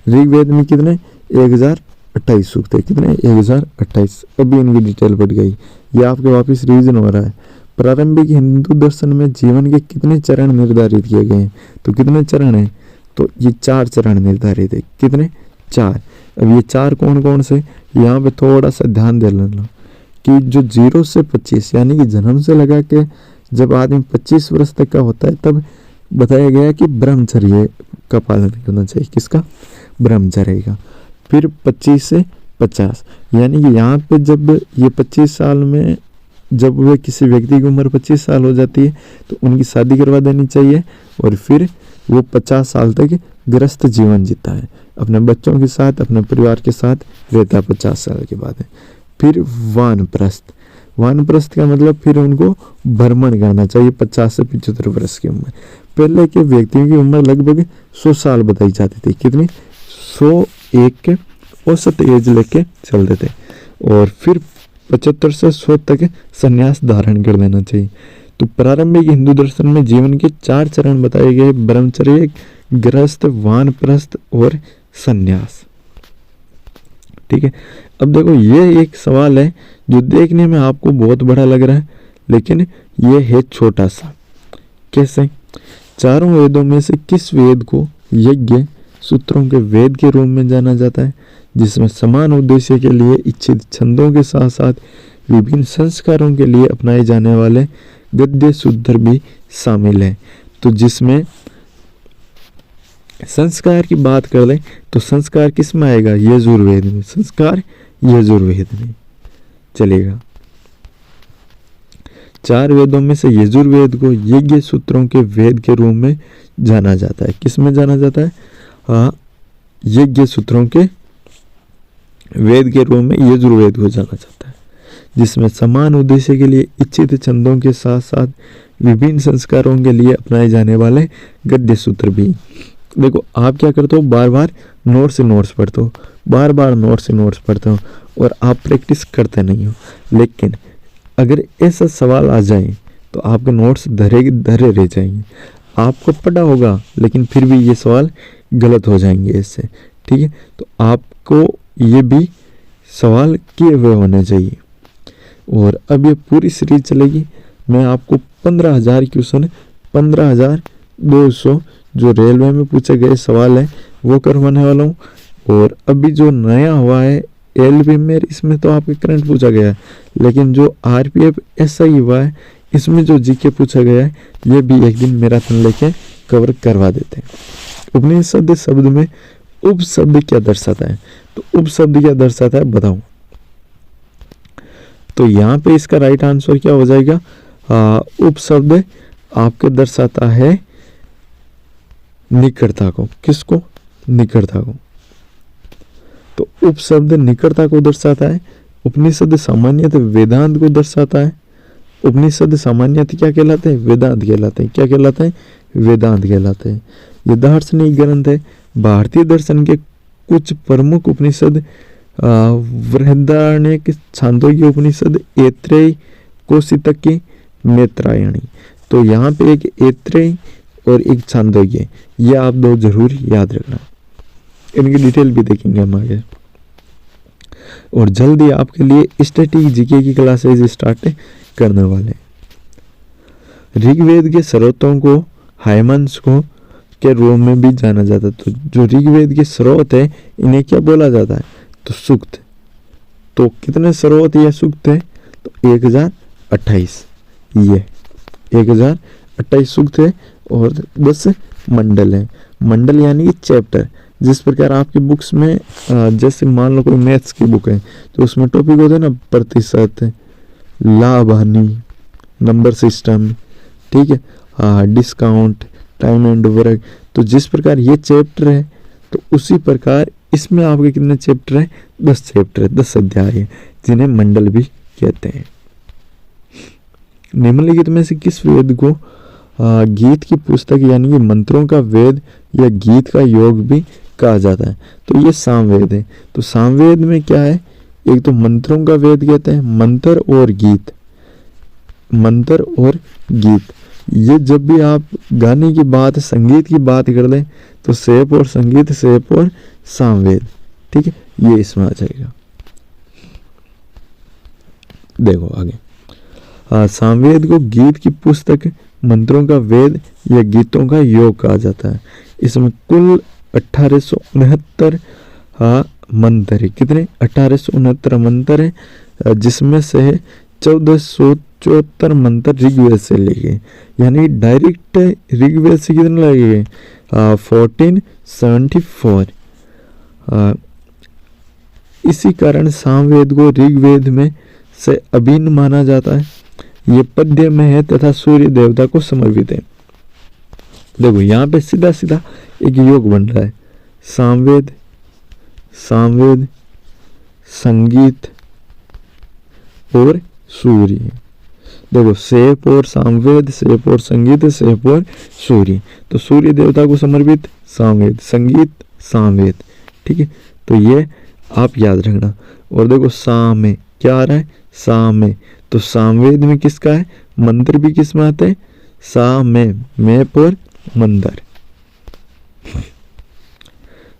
ऋग्वेद में कितने? 1028 सूक्त है। कितने? 1028। अभी इनकी डिटेल बढ़ गई, ये आपके वापस रिवीजन हो रहा है। प्रारंभिक हिंदू दर्शन में जीवन के कितने चरण निर्धारित किए गए हैं? तो कितने चरण हैं? तो ये 4 चरण निर्धारित है। कितने? 4। अब ये 4 कौन कौन से? यहाँ पे थोड़ा सा ध्यान दे लेना कि जो 0 से 25 यानी कि जन्म से लगा के जब आदमी 25 वर्ष तक का होता है तब बताया गया कि ब्रह्मचर्य का पालन करना चाहिए। किसका? ब्रह्मचर्य का। फिर 25 से 50 यानी कि यहाँ पे जब ये 25 साल में जब वे किसी व्यक्ति की उम्र 25 साल हो जाती है तो उनकी शादी करवा देनी चाहिए और फिर वो 50 साल तक गृहस्थ जीवन जीता है, अपने बच्चों के साथ, अपने परिवार के साथ रहता है 50 साल के बाद है। फिर वानप्रस्थ का मतलब फिर उनको भ्रमण करना चाहिए 50 से 75 वर्ष की उम्र। पहले के व्यक्तियों की उम्र लगभग 100 साल बताई जाती थी। कितनी? 101 के औसत एज लेके चलते थे। और फिर 75 से 100 तक संन्यास धारण कर लेना चाहिए। तो प्रारंभिक हिंदू दर्शन में जीवन के 4 चरण बताए गए, ब्रह्मचर्य, गृहस्थ, वानप्रस्थ और संन्यास। ठीक है, अब देखो ये एक सवाल है जो देखने में आपको बहुत बड़ा लग रहा है लेकिन ये है छोटा सा। कैसे? चारों वेदों में से किस वेद को यज्ञ सूत्रों के वेद के रूप में जाना जाता है, जिसमें समान उद्देश्य के लिए इच्छित छंदों के साथ साथ विभिन्न संस्कारों के लिए अपनाए जाने वाले गद्य सूत्र भी शामिल है? तो जिसमें संस्कार की बात कर ले तो संस्कार किस में आएगा? यजुर्वेद में। संस्कार यजुर्वेद में चलेगा। 4 वेदों में से यजुर्वेद को यज्ञ सूत्रों के वेद के रूप में जाना जाता है। किस में जाना जाता है? हाँ, यज्ञ सूत्रों के वेद के रूप में यजुर्वेद को जाना जाता है, जिसमें समान उद्देश्य के लिए इच्छित छंदों के साथ साथ विभिन्न संस्कारों के लिए अपनाए जाने वाले गद्य सूत्र भी। देखो आप क्या करते हो, बार बार नोट्स से नोट्स पढ़ते हो, बार बार नोट्स से नोट्स पढ़ते हो और आप प्रैक्टिस करते नहीं हो। लेकिन अगर ऐसा सवाल आ जाए तो आपके नोट्स धरे रह जाएंगे। आपको पढ़ा होगा लेकिन फिर भी ये सवाल गलत हो जाएंगे इससे। ठीक है, तो आपको ये भी सवाल किए हुए होने चाहिए। और अब ये पूरी सीरीज चलेगी। मैं आपको 15,000 क्वेश्चन, 15,200 जो रेलवे में पूछे गए सवाल है वो करवाने वाला हूँ। और अभी जो नया हुआ है एलबी में, इसमें तो आपके करंट पूछा गया है, लेकिन जो आरपीएफ एसआई हुआ है इसमें जो जीके पूछा गया है ये भी एक दिन मैराथन लेके कवर करवा देते हैं। उपनिषद शब्द में उपशब्द क्या दर्शाता है? तो उपशब्द क्या दर्शाता है बताओ। तो यहाँ पे इसका राइट आंसर क्या हो जाएगा? उपशब्द आपके दर्शाता है निकटता को। किसको? निकटता को। तो उपशब्द निकटता को दर्शाता है। उपनिषद सामान्यतः वेदांत को दर्शाता है। उपनिषद सामान्यतः क्या कहलाते हैं? वेदांत कहलाते हैं। क्या कहलाते हैं? वेदांत कहलाते हैं। ये दार्शनिक ग्रंथ है। भारतीय दर्शन के कुछ प्रमुख उपनिषद बृहदारण्यक, छांदोग्य उपनिषद, ऐत्रेय, कौशितकी, मैत्रायणी। तो यहाँ पे एक ऐत्रेय और एक छांदोग्य, ये आप दो जरूर याद रखना। इनकी डिटेल भी देखेंगे हम आगे। और जल्दी आपके लिए स्टैटिक जीके की क्लासेज स्टार्ट करने वाले हैं। ऋग्वेद के स्रोतों को हायमंस को के रूप में भी जाना जाता है। तो जो ऋग्वेद के स्रोत है इन्हें क्या बोला जाता है? तो सूक्त। तो कितने स्रोत या सूक्त है? तो 1028, ये 1028 सूक्त है और 10 मंडल है। मंडल यानी कि चैप्टर। जिस प्रकार आपकी बुक्स में जैसे मान लो कोई मैथ्स की बुक है तो उसमें टॉपिक होते हैं ना, प्रतिशत, लाभ हानि, नंबर सिस्टम, ठीक है, डिस्काउंट, टाइम एंड वर्क। तो जिस प्रकार ये चैप्टर है तो उसी प्रकार इसमें आपके कितने चैप्टर हैं? 10 चैप्टर, 10 अध्याय है, जिन्हें मंडल भी कहते हैं। निम्नलिखित में से किस वेद को गीत की पुस्तक यानी कि मंत्रों का वेद या गीत का योग भी कहा जाता है? तो ये सामवेद है। तो सामवेद में क्या है? एक तो मंत्रों का वेद कहते हैं, मंत्र और गीत, मंत्र और गीत। ये जब भी आप गाने की बात, संगीत की बात कर लें तो सेप और संगीत, सेप और सामवेद, ठीक है, ये इसमें आ जाएगा। देखो आगे, सामवेद को गीत की पुस्तक, मंत्रों का वेद या गीतों का योग कहा जाता है। इसमें कुल 1869 मंत्र है। कितने? 1869 मंत्र है, जिसमें से 1474 मंत्र ऋग्वेद से लिए, यानी डायरेक्ट ऋग्वेद से कितने लगे? 1474। इसी कारण सामवेद को ऋग्वेद में से अभिन्न माना जाता है। ये पद्य में है तथा सूर्य देवता को समर्पित है। देखो यहाँ पे सीधा सीधा एक योग बन रहा है, सामवेद, सामवेद, संगीत और सूर्य। देखो सेप और सामवेद, सेप और संगीत, सेप और सूर्य। तो सूर्य देवता को समर्पित सामवेद, संगीत सामवेद, ठीक है। तो ये आप याद रखना। और देखो सा में क्या आ रहा है? सा में। तो सामवेद में किसका है? मंत्र भी किस में आते हैं? सा में, मैप और मंत्र।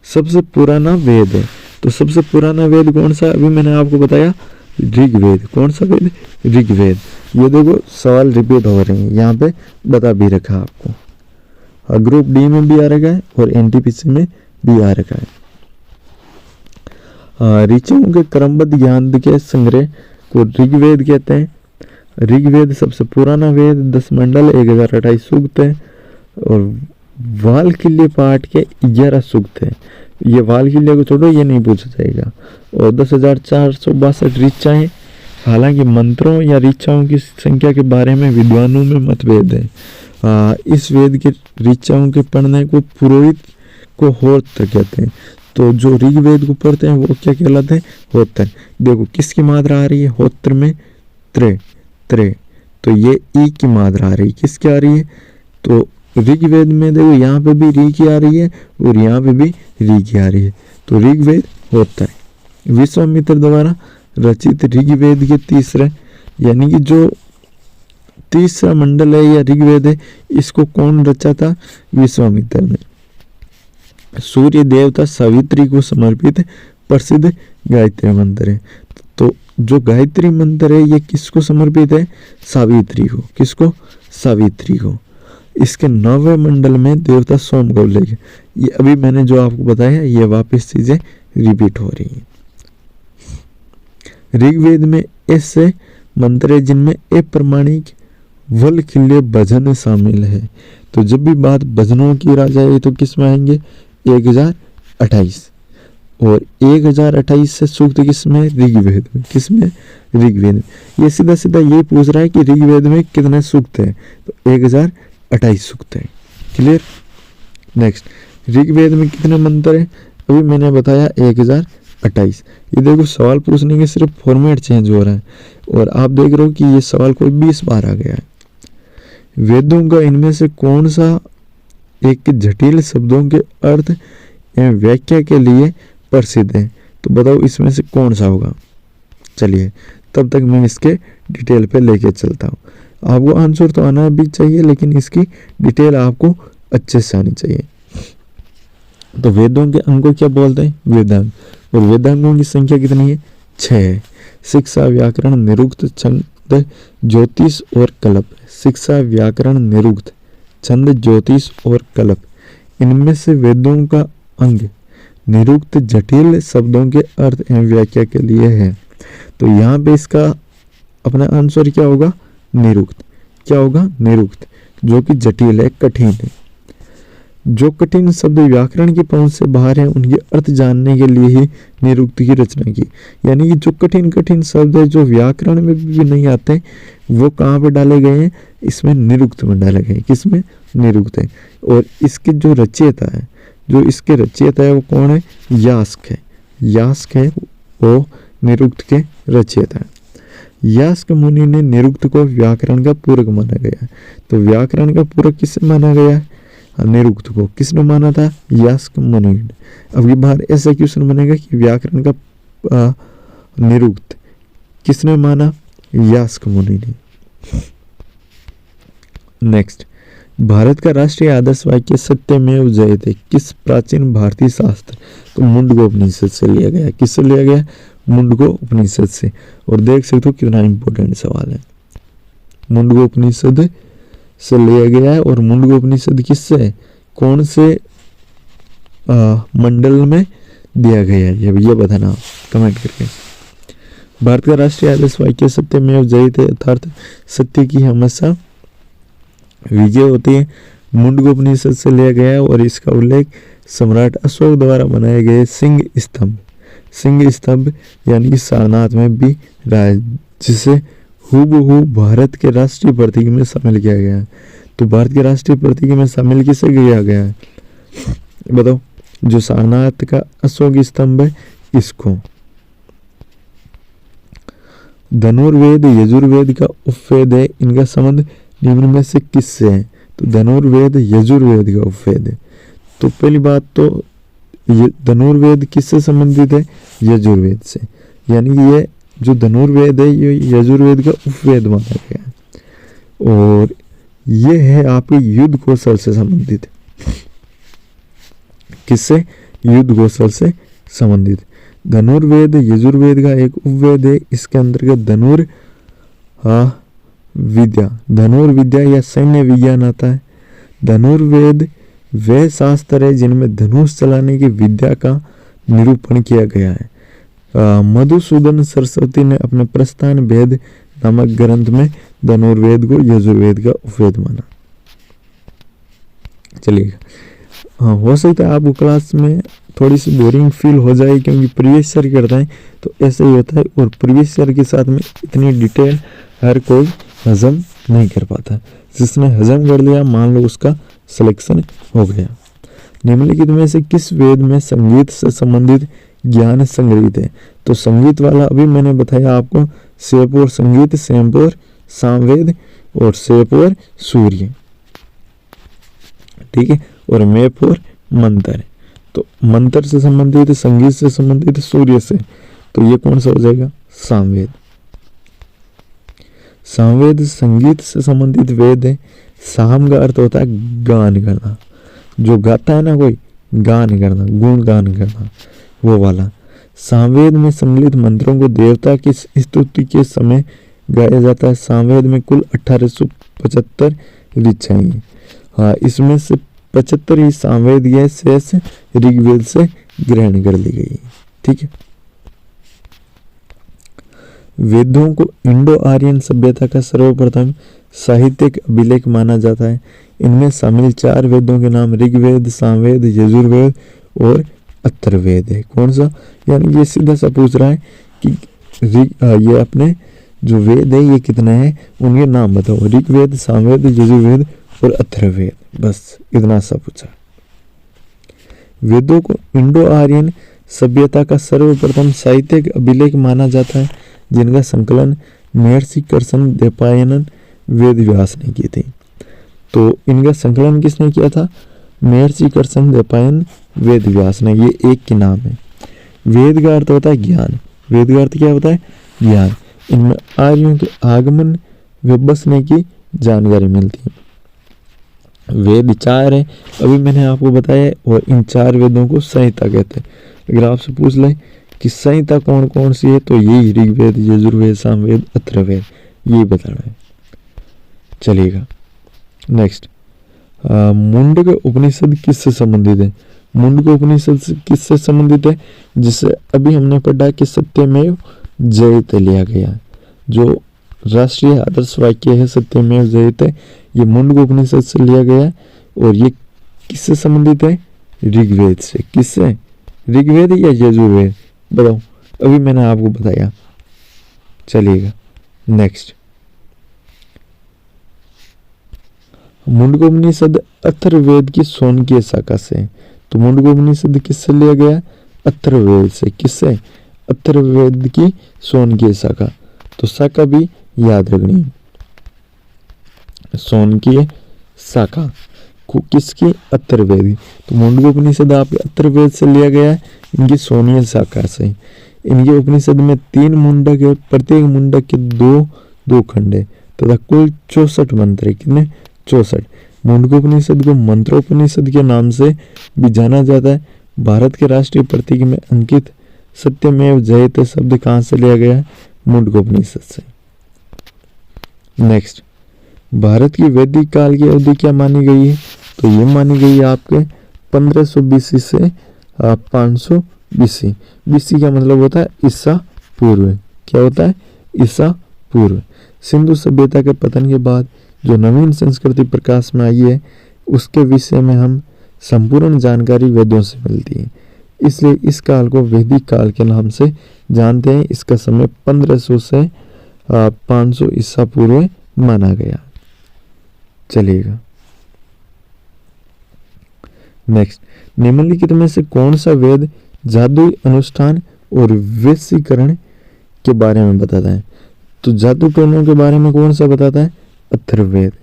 सबसे पुराना वेद है। तो सबसे पुराना वेद कौन सा? अभी मैंने आपको बताया ऋग्वेद। कौन सा वेद? ऋग्वेद। ये देखो सवाल रिपीट हो रहे हैं, यहाँ पे बता भी रखा आपको। ग्रुप डी में भी आ रखा है और एनटीपीसी में भी आ रखा है। ऋचाओं के क्रमबद्ध ज्ञान के संग्रह को ऋग्वेद कहते हैं। ऋग्वेद सबसे पुराना वेद, 10 मंडल, 1028 सूक्त है और वाल किल्य पाठ के 11 सूक्त है। ये वाल किल्य को छोड़ो, ये नहीं पूछा जाएगा। और 10,462 ऋचाएं। हालांकि मंत्रों या ऋचाओं की संख्या के बारे में विद्वानों में मतभेद है। इस वेद के ऋचाओं के पढ़ने को पुरोहित को होत्र कहते हैं। तो जो ऋग्वेद को पढ़ते हैं वो क्या कहलाते हैं? होत्र। देखो किसकी मात्रा आ रही है? होत्र में त्रे, त्रे। तो ये ई की मात्रा आ रही है। किसकी आ रही है? तो ऋग्वेद में देखो यहाँ पे भी री की आ रही है और यहाँ पे भी री की आ रही है। तो ऋग्वेद होता है। विश्वामित्र द्वारा रचित ऋग्वेद के तीसरे यानी कि जो तीसरा मंडल है या ऋग्वेद है, इसको कौन रचा था? विश्वामित्र ने। सूर्य देवता सावित्री को समर्पित प्रसिद्ध गायत्री मंत्र है। तो जो गायत्री मंत्र है ये किसको समर्पित है? सावित्री को। किसको? सावित्री को। इसके 9वें मंडल में देवता सोम को लेके, ये अभी मैंने जो आपको बताया ये वापस चीजें रिपीट हो रही हैं। ऋग्वेद में ऐसे मंत्र है जिनमें अप्रमाणिक वल खिल्य भजन शामिल है। तो जब भी बात भजनों की आ जाए तो किस में आएंगे? 1028। और 1028 से सूक्त किसमें? ऋग्वेद में। किसमें? ऋग्वेद में। ये सीधा सीधा ये पूछ रहा है कि ऋग्वेद में कितने सूक्त है? तो 1028 सूक्त है। क्लियर? नेक्स्ट, ऋग्वेद में कितने मंत्र है? अभी मैंने बताया 1028। ये देखो सवाल पूछने के सिर्फ फॉर्मेट चेंज हो रहा है और आप देख रहे हो कि ये सवाल कोई 20 बार आ गया है। वेदों का इनमें से कौन सा एक जटिल शब्दों के अर्थ एवं व्याख्या के लिए प्रसिद्ध है। तो बताओ इसमें से कौन सा होगा। चलिए तब तक मैं इसके डिटेल पे लेके चलता हूँ। आपको आंसर तो आना भी चाहिए, लेकिन इसकी डिटेल आपको अच्छे से आनी चाहिए। तो वेदों के अंग को क्या बोलते हैं, वेदांग। और वेदांगों की संख्या कितनी है, 6 है। शिक्षा, व्याकरण, निरुक्त, छंद, ज्योतिष और कल्प। शिक्षा, व्याकरण, निरुक्त, छंद, ज्योतिष और कल्प। इनमें से वेदों का अंग निरुक्त जटिल शब्दों के अर्थ एवं व्याख्या के लिए है। तो यहाँ पे इसका अपना आंसर क्या होगा, निरुक्त। क्या होगा, निरुक्त, जो कि जटिल है, कठिन है। जो कठिन शब्द व्याकरण की पहुंच से बाहर है उनके अर्थ जानने के लिए ही निरुक्त की रचना की। यानी कि जो कठिन कठिन शब्द है जो व्याकरण में भी नहीं आते, वो कहाँ पे डाले गए हैं, इसमें निरुक्त में डाले गए हैं। किसमें, निरुक्त है। और इसके जो रचयिता है, जो इसके रचयिता है वो कौन है, यास्क है। यास्क है वो निरुक्त के रचयिता है। यास्क मुनि ने निरुक्त को व्याकरण का पूरक माना गया है। तो व्याकरण का पूरक किसे माना गया है, निरुक्त को। किसने माना था, यास्क मुनि ने। अब ये बार ऐसा क्वेश्चन बनेगा कि व्याकरण का निरुक्त किसने माना, यास्क मुनि ने। नेक्स्ट, भारत का राष्ट्रीय आदर्श वाक्य सत्यमेव जयते किस प्राचीन भारतीय शास्त्र, तो मुंडको उपनिषद से लिया गया। किससे लिया गया, मुंडको उपनिषद से। और देख सकते हो कितना इंपॉर्टेंट सवाल है, मुंडको उपनिषद से लिया गया है। और मुंडको उपनिषद किससे, कौन से मंडल में दिया गया है, ये बताना कमेंट करके। भारत का राष्ट्रीय आदर्श वाक्य सत्यमेव जयते अर्थात सत्य की हमेशा विजय होती है, मुंडको उपनिषद से लिया गया है। और इसका उल्लेख सम्राट अशोक द्वारा बनाए गए सिंह स्तंभ यानी कि सारनाथ में भी रहा है, जिसे हूबहू भारत के राष्ट्रीय प्रतीक में शामिल किया गया है। तो भारत के राष्ट्रीय प्रतीक में शामिल किसे किया गया है, बताओ, जो सारनाथ का अशोक स्तंभ है इसको। धनुर्वेद यजुर्वेद का उपवेद है, इनका संबंध निम्न में से किससे है, तो धनुर्वेद यजुर्वेद का उपवेद है। तो पहली बात तो धनुर्वेद किससे संबंधित है, यजुर्वेद से। यानी कि ये जो धनुर्वेद है ये यजुर्वेद का उपवेद माना गया है। और ये है आपके युद्ध कौशल से संबंधित। किससे, युद्ध कौशल से संबंधित। धनुर्वेद यजुर्वेद का एक उपवेद है। इसके अंतर्गत धनुर्विद्या या सैन्य विज्ञान आता है। धनुर्वेद वह शास्त्र है जिनमें धनुष चलाने की विद्या का निरूपण किया गया है। मधुसूदन सरस्वती ने अपने प्रस्थान भेद नामक ग्रंथ में धनुर्वेद को यजुर्वेद का उपवेद माना। चलिए, हाँ, हो सकता है आपको क्लास में थोड़ी सी बोरिंग फील हो जाए, क्योंकि प्रीवियस ईयर करता है तो ऐसे ही होता है। और प्रीवियस ईयर के साथ में इतनी डिटेल हर कोई हजम नहीं कर पाता। जिसने हजम कर लिया मान लो उसका सिलेक्शन हो गया। निम्नलिखित में से किस वेद में संगीत से संबंधित ज्ञान संग्रहित है, तो संगीत वाला अभी मैंने बताया आपको, सेप और संगीत, सेप और सामवेद, और सेप और सूर्य, ठीक है। और मेप और मंत्र, तो मंत्र से संबंधित, संगीत से संबंधित, सूर्य से, तो ये कौन सा हो जाएगा, सामवेद। सामवेद संगीत से संबंधित वेद है। साम का अर्थ होता है गान करना, जो गाता है ना कोई, गान करना, गुणगान करना, वो वाला। सामवेद में सम्मिलित मंत्रों को देवता की स्तुति के समय गाया जाता है। सामवेद में कुल 1875 ऋचाएं हैं। हाँ, इसमें से 75 ही सामवेद या शेष ऋग्वेद से ग्रहण कर ली गई, ठीक है। वेदों को इंडो आर्यन सभ्यता का सर्वप्रथम साहित्यिक अभिलेख माना जाता है। इनमें शामिल 4 वेदों के नाम ऋग्वेद, सामवेद, यजुर्वेद और अथर्ववेद है। कौन सा, यानी ये सीधा सा पूछ रहा है कि ये अपने जो वेद है ये कितना है, उनके नाम बताओ। ऋग्वेद, सामवेद, यजुर्वेद और अथर्ववेद, बस इतना सा पूछा। वेदों को इंडो आर्यन सभ्यता का सर्वप्रथम साहित्यिक अभिलेख माना जाता है, जिनका संकलन महर्षि कर्षण द्वैपायन वेद व्यास ने की थी। तो इनका संकलन किसने किया था, महर्षि कर्षण द्वैपायन वेद व्यास ने, ये एक के नाम है। वेद का अर्थ होता है ज्ञान। वेद का अर्थ क्या होता है? ज्ञान। इनमें आर्यों के आगमन व बसने की जानकारी मिलती है। वेद 4 है, अभी मैंने आपको बताया, और इन 4 वेदों को संहिता कहते हैं। अगर आपसे पूछ ले कि संहिता कौन कौन सी है, तो यही ऋग्वेद, यजुर्वेद, सामवेद, अथर्ववेद, यही बताना है। चलिएगा नेक्स्ट, मुंडक उपनिषद किससे संबंधित है? मुंडक उपनिषद किससे संबंधित है? जिसे अभी हमने पढ़ा कि सत्यमेव जयते लिया गया, जो राष्ट्रीय आदर्श वाक्य है सत्यमेव जयते, ये मुंडक उपनिषद से लिया गया है। और ये किससे संबंधित है? ऋग्वेद से। किससे? ऋग्वेद या यजुर्वेद? बताओ, अभी मैंने आपको बताया। चलिएगा नेक्स्ट, मुंडकोपनिषद अथर्ववेद की शौनकीय शाखा से। तो मुंडकोपनिषद किससे लिया गया? अथर्ववेद से। किससे? अथर्ववेद की शौनकीय शाखा। तो शाखा भी याद रखनी है, शौनकीय शाखा किसकी? अथर्ववेद की। तो मुंडकोपनिषद आपके अथर्ववेद से लिया गया है, इनकी शौनकीय शाखा से। इनके उपनिषद में 3 मुंडक है, प्रत्येक मुंडक के 2 खंड है तथा कुल 64 मंत्र है। कितने? 64। मुंडकोपनिषद को मंत्रोपनिषद के नाम से भी जाना जाता है। भारत के राष्ट्रीय प्रतीक में अंकित सत्यमेव जयते शब्द कहाँ से लिया गया है? मुंडकोपनिषद से। नेक्स्ट, भारत की वैदिक काल की अवधि क्या मानी गई है? तो ये मानी गई है आपके 1500 BC से 500 BC। BC का मतलब होता है ईसा पूर्व। क्या होता है? ईसा पूर्व। सिंधु सभ्यता के पतन के बाद जो नवीन संस्कृति प्रकाश में आई है, उसके विषय में हम संपूर्ण जानकारी वेदों से मिलती है। इसलिए इस काल को वैदिक काल के नाम से जानते हैं। इसका समय 1500 से 500 ईसा पूर्व माना गया। चलिएगा नेक्स्ट, निम्नलिखित में से कौन सा वेद जादुई अनुष्ठान और वशीकरण के बारे में बताता है? तो जादू टोनों के बारे में कौन सा बताता है? अथर्ववेद।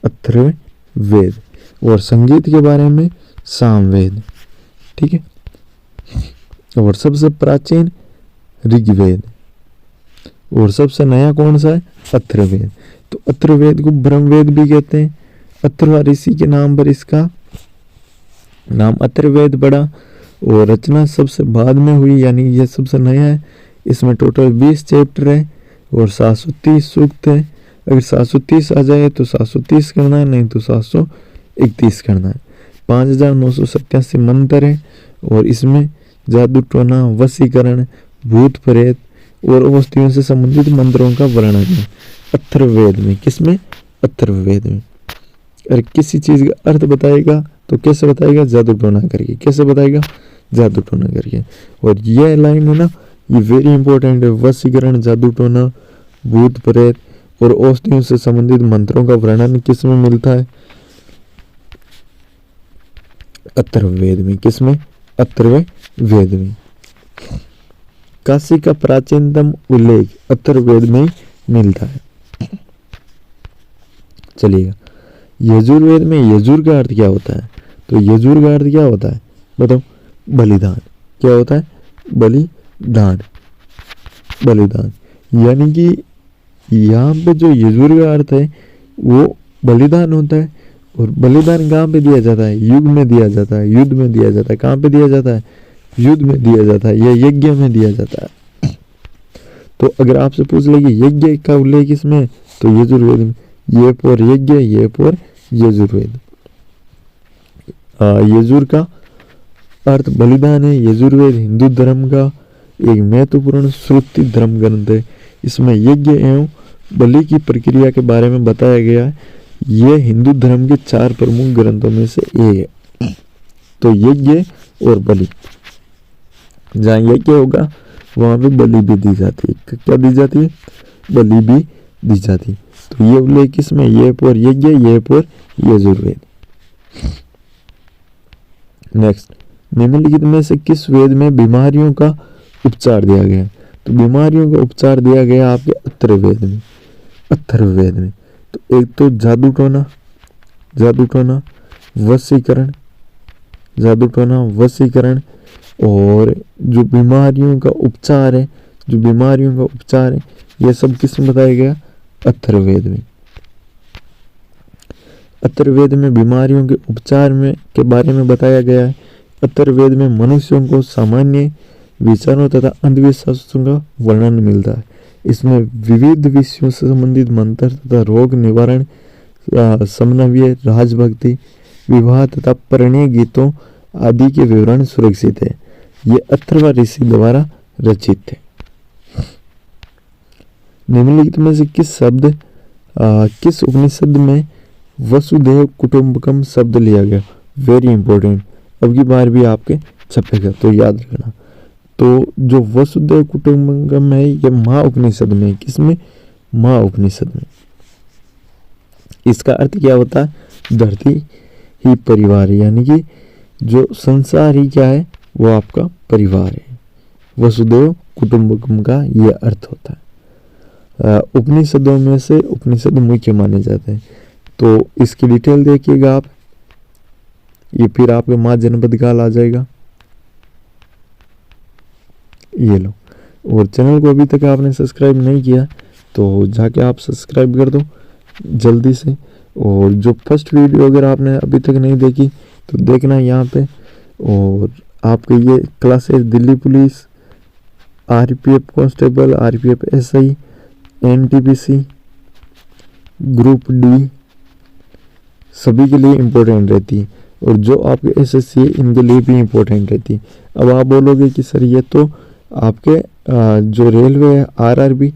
अथर्ववेद। और संगीत के बारे में सामवेद। ठीक है। और सबसे प्राचीन ऋग्वेद। और सबसे नया कौन सा है? अथर्ववेद। तो अथर्ववेद को ब्रह्मवेद भी कहते हैं। अथर्वा ऋषि के नाम पर इसका नाम अथर्ववेद पड़ा। और रचना सबसे बाद में हुई, यानी यह सबसे नया है। इसमें टोटल 20 चैप्टर है और 730 सूक्त है। अगर 730 आ जाए तो 730 करना है, नहीं तो 731 करना है। 5987 मंत्र है और इसमें जादू टोना, वशीकरण, भूत प्रेत और औषधियों से संबंधित मंत्रों का वर्णन है अथर्ववेद में। किसमें? अथर्ववेद में। अगर किसी चीज का अर्थ बताएगा तो कैसे बताएगा? जादू टोना करके। कैसे बताएगा? जादू टोना करके। और यह लाइन है ना, ये वेरी इंपॉर्टेंट है। वशीकरण, जादू टोना, भूत प्रेत और औषधियों से संबंधित मंत्रों का वर्णन किस में मिलता है? अथर्ववेद में। किसमें? अथर्ववेद में। काशी का प्राचीनतम उल्लेख अथर्ववेद में मिलता है। चलिएगा, यजुर्वेद में यजुर का अर्थ क्या होता है? तो यजुर का अर्थ क्या होता है? बताओ। बलिदान। क्या होता है? बलिदान। बलिदान, यानी कि यहाँ पे जो यजुर का अर्थ है वो बलिदान होता है। और बलिदान कहाँ पे दिया जाता है? युग में दिया जाता है। युद्ध में दिया जाता है। कहाँ पे दिया जाता है? युद्ध में दिया जाता है, या यज्ञ में दिया जाता है। तो अगर आपसे पूछ ले कि यज्ञ का उल्लेख इसमें, तो यजुर्वेद में। ये पर यज्ञ, ये पर यजुर्वेद। यजुर का अर्थ बलिदान है। यजुर्वेद हिंदू धर्म का एक महत्वपूर्ण श्रुति धर्म ग्रंथ है। इसमें यज्ञ एवं बलि की प्रक्रिया के बारे में बताया गया है। यह हिंदू धर्म के 4 प्रमुख ग्रंथों में से एक है। तो यज्ञ और बलि, जहाँ यज्ञ होगा वहां पे बलि भी दी जाती है। क्या दी जाती है? बलि भी दी जाती है। तो ये उल्लेख किसमें? ये पर यज्ञ, ये पर यजुर्वेद। नेक्स्ट, निम्नलिखित में से किस वेद में बीमारियों का उपचार दिया गया? तो बीमारियों का उपचार दिया गया आपके अथर्ववेद में। अथर्ववेद में तो एक तो जादू टोना, जादू टोना, वशीकरण, जादू टोना, वशीकरण, और जो बीमारियों का उपचार है, ये सब किसमें बताया गया? अथर्ववेद में। अथर्ववेद में बीमारियों के उपचार में के बारे में बताया गया है। अथर्ववेद में मनुष्यों को सामान्य विचारों तथा अंधविश्वासों का वर्णन मिलता है। इसमें विविध विषयों से संबंधित मंत्र तथा रोग निवारण, समन्वय, राजभक्ति, विवाह तथा परिणय गीतों आदि के विवरण सुरक्षित है। ये अथर्व ऋषि द्वारा रचित थे। निम्नलिखित में से किस उपनिषद में वसुदेव कुटुंबकम शब्द लिया गया? वेरी इंपॉर्टेंट, अब की बार भी आपके छपेगा तो याद रखना। तो जो वसुदेव कुटुंबकम है ये महा उपनिषद में। किसमें? महा उपनिषद में। इसका अर्थ क्या होता है? धरती ही परिवार, यानी कि जो संसार ही क्या है? वो आपका परिवार है। वसुदेव कुटुंबकम का ये अर्थ होता है। उपनिषदों में से उपनिषद मुख्य माने जाते हैं। तो इसकी डिटेल देखिएगा आप, ये फिर आपके माँ जनपद काल आ जाएगा, ये लो। और चैनल को अभी तक आपने सब्सक्राइब नहीं किया तो जाके आप सब्सक्राइब कर दो जल्दी से। और जो फर्स्ट वीडियो अगर आपने अभी तक नहीं देखी तो देखना यहाँ पे। और आपके ये classes Delhi police, RPF constable, RPF SI, NTPC, group D सभी के लिए इम्पोर्टेंट रहती है। और जो आपके एसएससी है इनके लिए भी इम्पोर्टेंट रहती है। अब आप बोलोगे कि सर ये तो आपके जो रेलवे है, आरआरबी,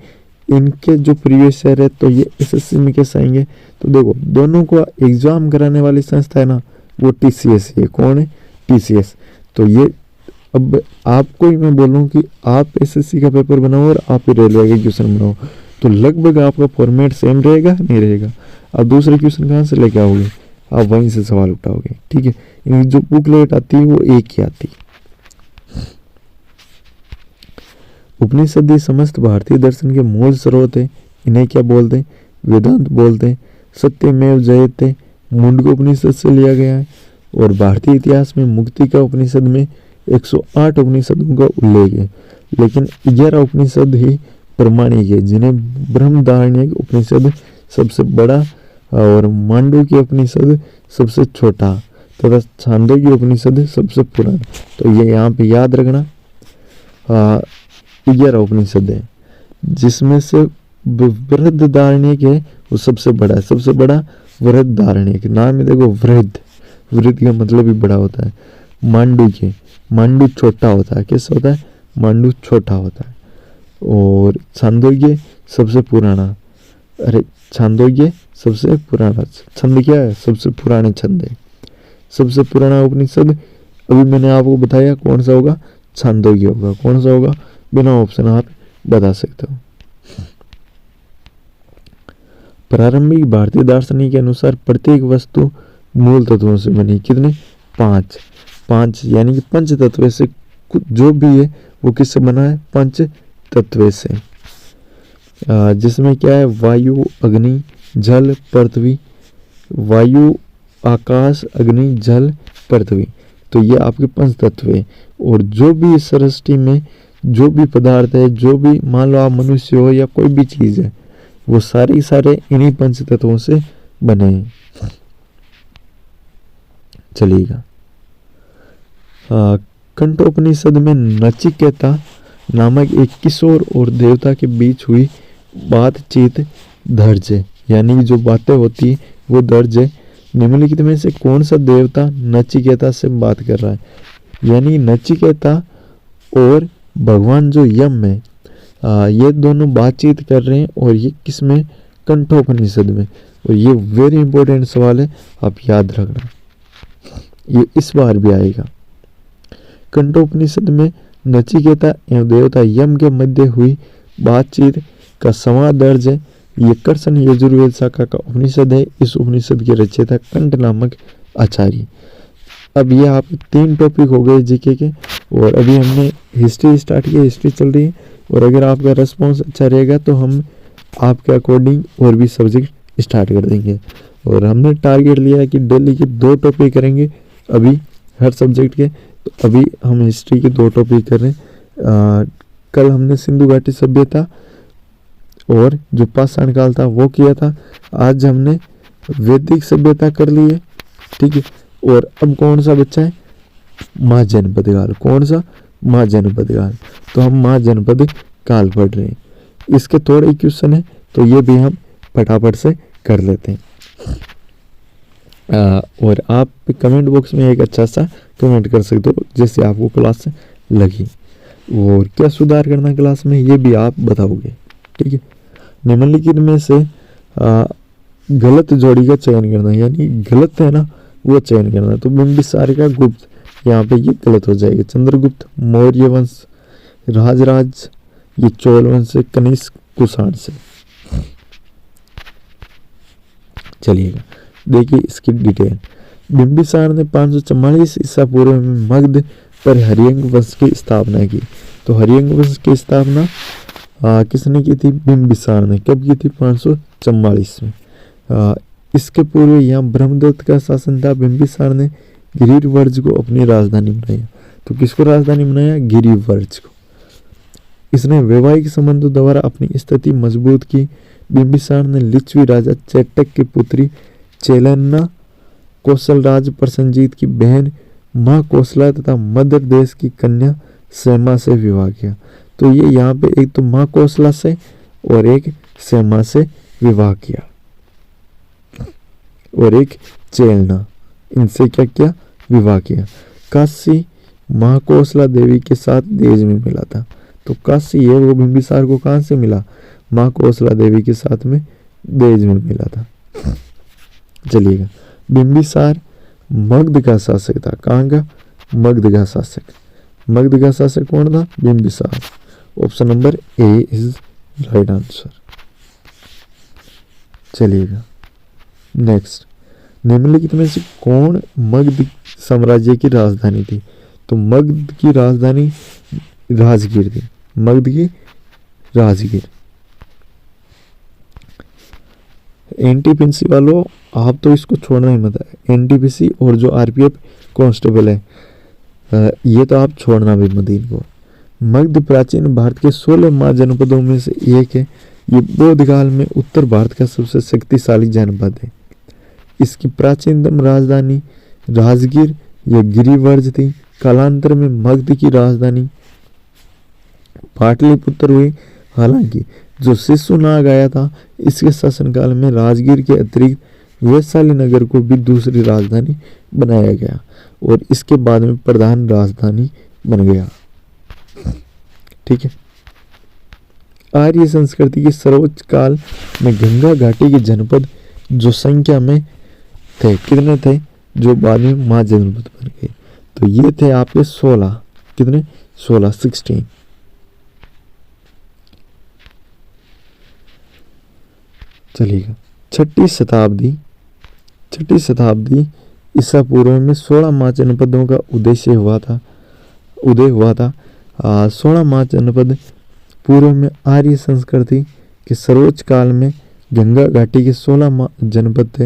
इनके जो प्रीवियस ईयर है तो ये एसएससी में कैसे आएंगे? तो देखो, दोनों को एग्जाम कराने वाली संस्था है ना, वो टीसीएस है। कौन है? टीसीएस। तो ये अब आपको ही मैं बोलूँ कि आप एसएससी का पेपर बनाओ और आप रेलवे का क्वेश्चन बनाओ, तो लगभग आपका फॉर्मेट सेम रहेगा, नहीं रहेगा। आप दूसरे क्वेश्चन कहाँ से लेके आओगे? आप वहीं से सवाल उठाओगे, ठीक है। इनकी जो बुकलेट आती है वो एक ही आती है। उपनिषद ही समस्त भारतीय दर्शन के मूल स्रोत है। इन्हें क्या बोलते हैं? वेदांत बोलते हैं। सत्यमेव जयते मुंडक उपनिषद से लिया गया है। और भारतीय इतिहास में मुक्ति का उपनिषद में 108 उपनिषदों का उल्लेख है, लेकिन 11 उपनिषद ही प्रमाणिक है, जिन्हें ब्रह्मदारण्यक उपनिषद सबसे बड़ा और मांडुक्य उपनिषद सबसे छोटा तथा छांदोग्य उपनिषद सबसे पुराना। तो ये यहाँ पे याद रखना। 11 उपनिषद है, जिसमें से बृहदारण्यक है वो सबसे बड़ा है। सबसे बड़ा बृहदारण्यक, नाम है देखो वृहद, वृहद का मतलब भी बड़ा होता है। मांडुक्य, मांडू छोटा होता है। कैसा होता है? मांडू छोटा होता है। और छांदोग्य सबसे पुराना, अरे छांदोग्य सबसे पुराना छंद क्या है? सबसे पुराने छंद है। सबसे पुराना उपनिषद अभी मैंने आपको बताया कौन सा होगा? छांदोग्य होगा। कौन सा होगा? बिना ऑप्शन आप बता सकते हो। प्रारंभिक भारतीय दार्शनिक के अनुसार प्रत्येक वस्तु मूल तत्वों से बनी। कितने? 5 यानी कि पंच तत्व से जो भी है वो किससे बना है? पंच तत्व से। जिसमें क्या है? वायु, अग्नि, जल, पृथ्वी। वायु, आकाश, अग्नि, जल, पृथ्वी। तो ये आपके पंच तत्व है। और जो भी इस सृष्टि में जो भी पदार्थ है, जो भी मान लो आप मनुष्य हो या कोई भी चीज है, वो सारे इन्हीं पंच तत्वों से बने हैं। चलिएगा, कंठोपनिषद में नचिकेता नामक एक किशोर और देवता के बीच हुई बातचीत दर्ज है, यानी जो बातें होती है वो दर्ज है। निम्नलिखित में से कौन सा देवता नचिकेता से बात कर रहा है? यानी नचिकेता और भगवान जो यम है, ये दोनों बातचीत कर रहे हैं। और ये किसमें? कंठोपनिषद में। और ये वेरी इंपॉर्टेंट सवाल है, आप याद रखना, ये इस बार भी आएगा। कंठोपनिषद में नचिकेता एवं देवता यम के मध्य हुई बातचीत का संवाद दर्ज है। ये कर्षण यजुर्वेद शाखा का उपनिषद है। इस उपनिषद के रचयिता कंठ नामक आचार्य। अब ये आप 3 टॉपिक हो गए जीके के। और अभी हमने हिस्ट्री स्टार्ट की, हिस्ट्री चल रही है। और अगर आपका रिस्पॉन्स अच्छा रहेगा तो हम आपके अकॉर्डिंग और भी सब्जेक्ट स्टार्ट कर देंगे। और हमने टारगेट लिया है कि डेली के 2 टॉपिक करेंगे अभी हर सब्जेक्ट के। तो अभी हम हिस्ट्री के 2 टॉपिक कर रहे हैं। कल हमने सिंधु घाटी सभ्यता और जो पाषाण काल था वो किया था। आज हमने वैदिक सभ्यता कर ली है, ठीक है। और अब कौन सा बच्चा है? महाजनपद काल। कौन सा? महाजनपद काल। तो हम महाजनपद काल पढ़ रहे हैं। इसके थोड़े क्वेश्चन है तो ये भी हम फटाफट से कर लेते हैं। और आप कमेंट बॉक्स में एक अच्छा सा कमेंट कर सकते हो जैसे आपको क्लास लगी, और क्या सुधार करना क्लास में ये भी आप बताओगे, ठीक है। निम्नलिखित में से गलत जोड़ी का चयन करना, यानी गलत है ना वो चयन करना। तो बिंबिसार का गुप्त, यहाँ पे ये गलत हो जाएगा। चंद्रगुप्त, मौर्य वंश, राजराज, ये चोल वंश से, कनिष्क, कुषाण से। चलिएगा देखिए इसकी डिटेल। बिंबिसार ने 544 ईसा पूर्व में मगध पर हरियंग वंश की स्थापना की। तो हरियंग वंश की स्थापना किसने की थी? बिंबिसार ने। कब की थी? 544 में। इसके पूर्व यहाँ ब्रह्मदत्त का शासन था। बिंबिसार ने गिरिवर्ज को अपनी राजधानी बनाया। तो किसको राजधानी बनाया? गिरिवर्ज को। इसने वैवाहिक संबंधों द्वारा अपनी स्थिति मजबूत की। बिंबिसार ने लिच्छवी राजा चेटक की पुत्री चेलन्ना, कौशल राज प्रसन्नजीत की बहन माँ कौशला तथा मध्य देश की कन्या सेमा से विवाह किया। तो ये यहाँ पे एक तो माँ कौशला से और एक सेमा से विवाह किया, और एक चेलना, इनसे क्या किया? विवाह किया। काशी माँ कौशला देवी के साथ देश में मिला था। तो काशी है वो बिंबिसार को कहाँ से मिला? माँ कौशला देवी के साथ में देश में मिला था। चलिएगा, बिंबिसार मगध का शासक था। कहाँ का? मगध का शासक। मगध का शासक कौन था? Bimbisara. Option number A is right answer. चलिएगा नेक्स्ट, निम्नलिखित में से कौन मगध साम्राज्य की राजधानी थी? तो मगध की राजधानी राजगीर थी। मगध की राजगीर। एनटीपीसी वालों आप तो इसको छोड़ना ही मत है। एनटीपीसी और जो आरपीएफ कांस्टेबल है ये तो आप छोड़ना भी मत इनको। मगध प्राचीन भारत के 16 महाजनपदों में से एक है। ये बौद्ध काल में उत्तर भारत का सबसे शक्तिशाली जनपद है। इसकी प्राचीनतम राजधानी राजगीर या गिरिवर्ज थी। कालांतर में मगध की राजधानी पाटलिपुत्र हुई। हालांकि जो शिशुनाग आया था इसके शासनकाल में राजगीर के अतिरिक्त वैशाली नगर को भी दूसरी राजधानी बनाया गया और इसके बाद में प्रधान राजधानी बन गया, ठीक है। आर्य संस्कृति के सर्वोच्च काल में गंगा घाटी के जनपद जो संख्या में थे, कितने थे? जो बाद में महाजनपद बन गए। तो ये थे आपके 16। कितने? 16। चलिएगा, छठी शताब्दी ईसा पूर्व में 16 महाजनपदों का उदय हुआ था। 16 महाजनपद पूर्व में आर्य संस्कृति के सर्वोच्च काल में गंगा घाटी के 16 जनपद थे।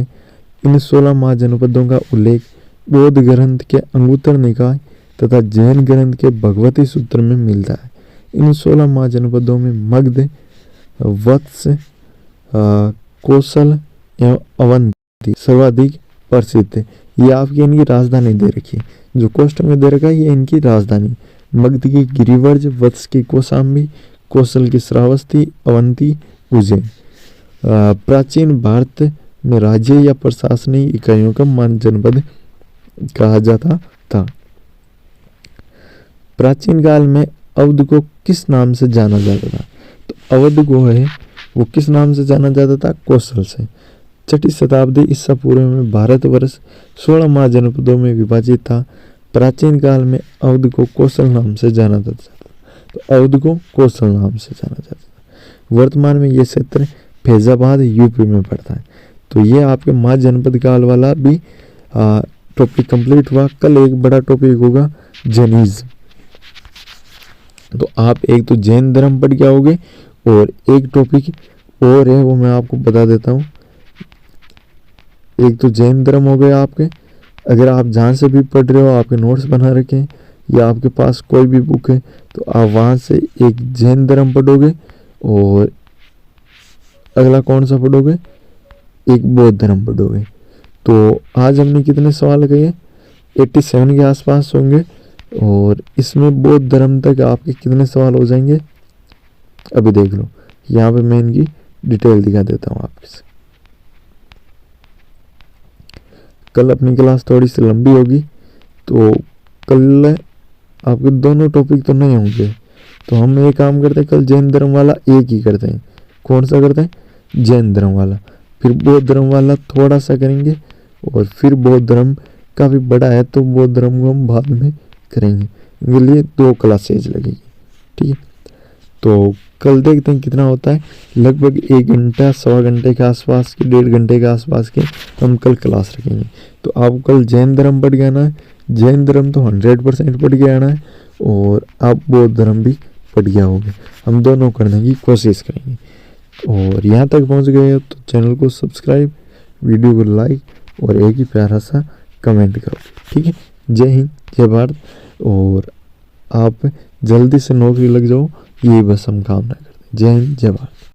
इन 16 महाजनपदों का उल्लेख बौद्ध ग्रंथ के अंगुत्तर निकाय तथा जैन ग्रंथ के भगवती सूत्र में मिलता है। इन 16 महाजनपदों में मगध, वत्स, कौशल एवं अवंती सर्वाधिक प्रसिद्ध थे। ये आपकी इनकी राजधानी दे रखी है, जो कोष्टक में दे रखा है ये इनकी राजधानी। मगध की गिरिवर्ज, वत्स की कौशाम्बी, कौशल की श्रावस्ती, अवंती, उज्जैन। प्राचीन भारत में राज्य या प्रशासनिक इकाइयों का महाजनपद कहा जाता था। प्राचीन काल में अवध को किस नाम से जाना जाता था? तो अवध को है वो किस नाम से जाना जाता था? कौशल से। छठी शताब्दी ईसा पूर्व में भारतवर्ष 16 महाजनपदों में विभाजित था। प्राचीन काल में अवध को कौशल नाम से जाना जाता था। तो अवध को कौशल नाम से जाना जाता था। वर्तमान में ये क्षेत्र फैजाबाद यूपी में पड़ता है। तो ये आपके महाजनपद काल वाला भी टॉपिक कंप्लीट हुआ। कल एक बड़ा टॉपिक होगा जैनिज्म। तो आप एक तो जैन धर्म पढ़ के आओगे और एक टॉपिक और है वो मैं आपको बता देता हूँ। एक तो जैन धर्म हो गया आपके, अगर आप जहाँ से भी पढ़ रहे हो आपके नोट्स बना रखें, या आपके पास कोई भी बुक है तो आप वहाँ से एक जैन धर्म पढ़ोगे और अगला कौन सा पढ़ोगे, एक बौद्ध धर्म पढ़ोगे। तो आज हमने कितने सवाल किए, 87 के आसपास होंगे। और इसमें बौद्ध धर्म तक आपके कितने सवाल हो जाएंगे, अभी देख लो। यहाँ पे मैं इनकी डिटेल दिखा देता हूँ आपके से। कल अपनी क्लास थोड़ी सी लंबी होगी, तो कल आपके दोनों टॉपिक तो नहीं होंगे, तो हम एक काम करते हैं, कल जैन धर्म वाला एक ही करते हैं। कौन सा करते हैं, जैन धर्म वाला। फिर बौद्ध धर्म वाला थोड़ा सा करेंगे, और फिर बौद्ध धर्म काफ़ी बड़ा है तो बौद्ध धर्म को हम बाद में करेंगे। इनके लिए 2 क्लासेज लगेगी, ठीक है। तो कल देखते हैं कितना होता है, लगभग 1 घंटा 1.25 घंटे के आसपास के, 1.5 घंटे के आसपास के हम कल क्लास रखेंगे। तो आप कल जैन धर्म पढ़ के आना है, जैन धर्म तो 100% पढ़ के आना है, और आप बौद्ध धर्म भी पढ़ गया होगे। हम दोनों करने की कोशिश करेंगे। और यहाँ तक पहुँच गए तो चैनल को सब्सक्राइब, वीडियो को लाइक और एक ही प्यारा सा कमेंट करो, ठीक है। जय हिंद, जय भारत, और आप जल्दी से नौकरी लग जाओ, ये बस हम कामना करते हैं। जय हिंद, जय भारत।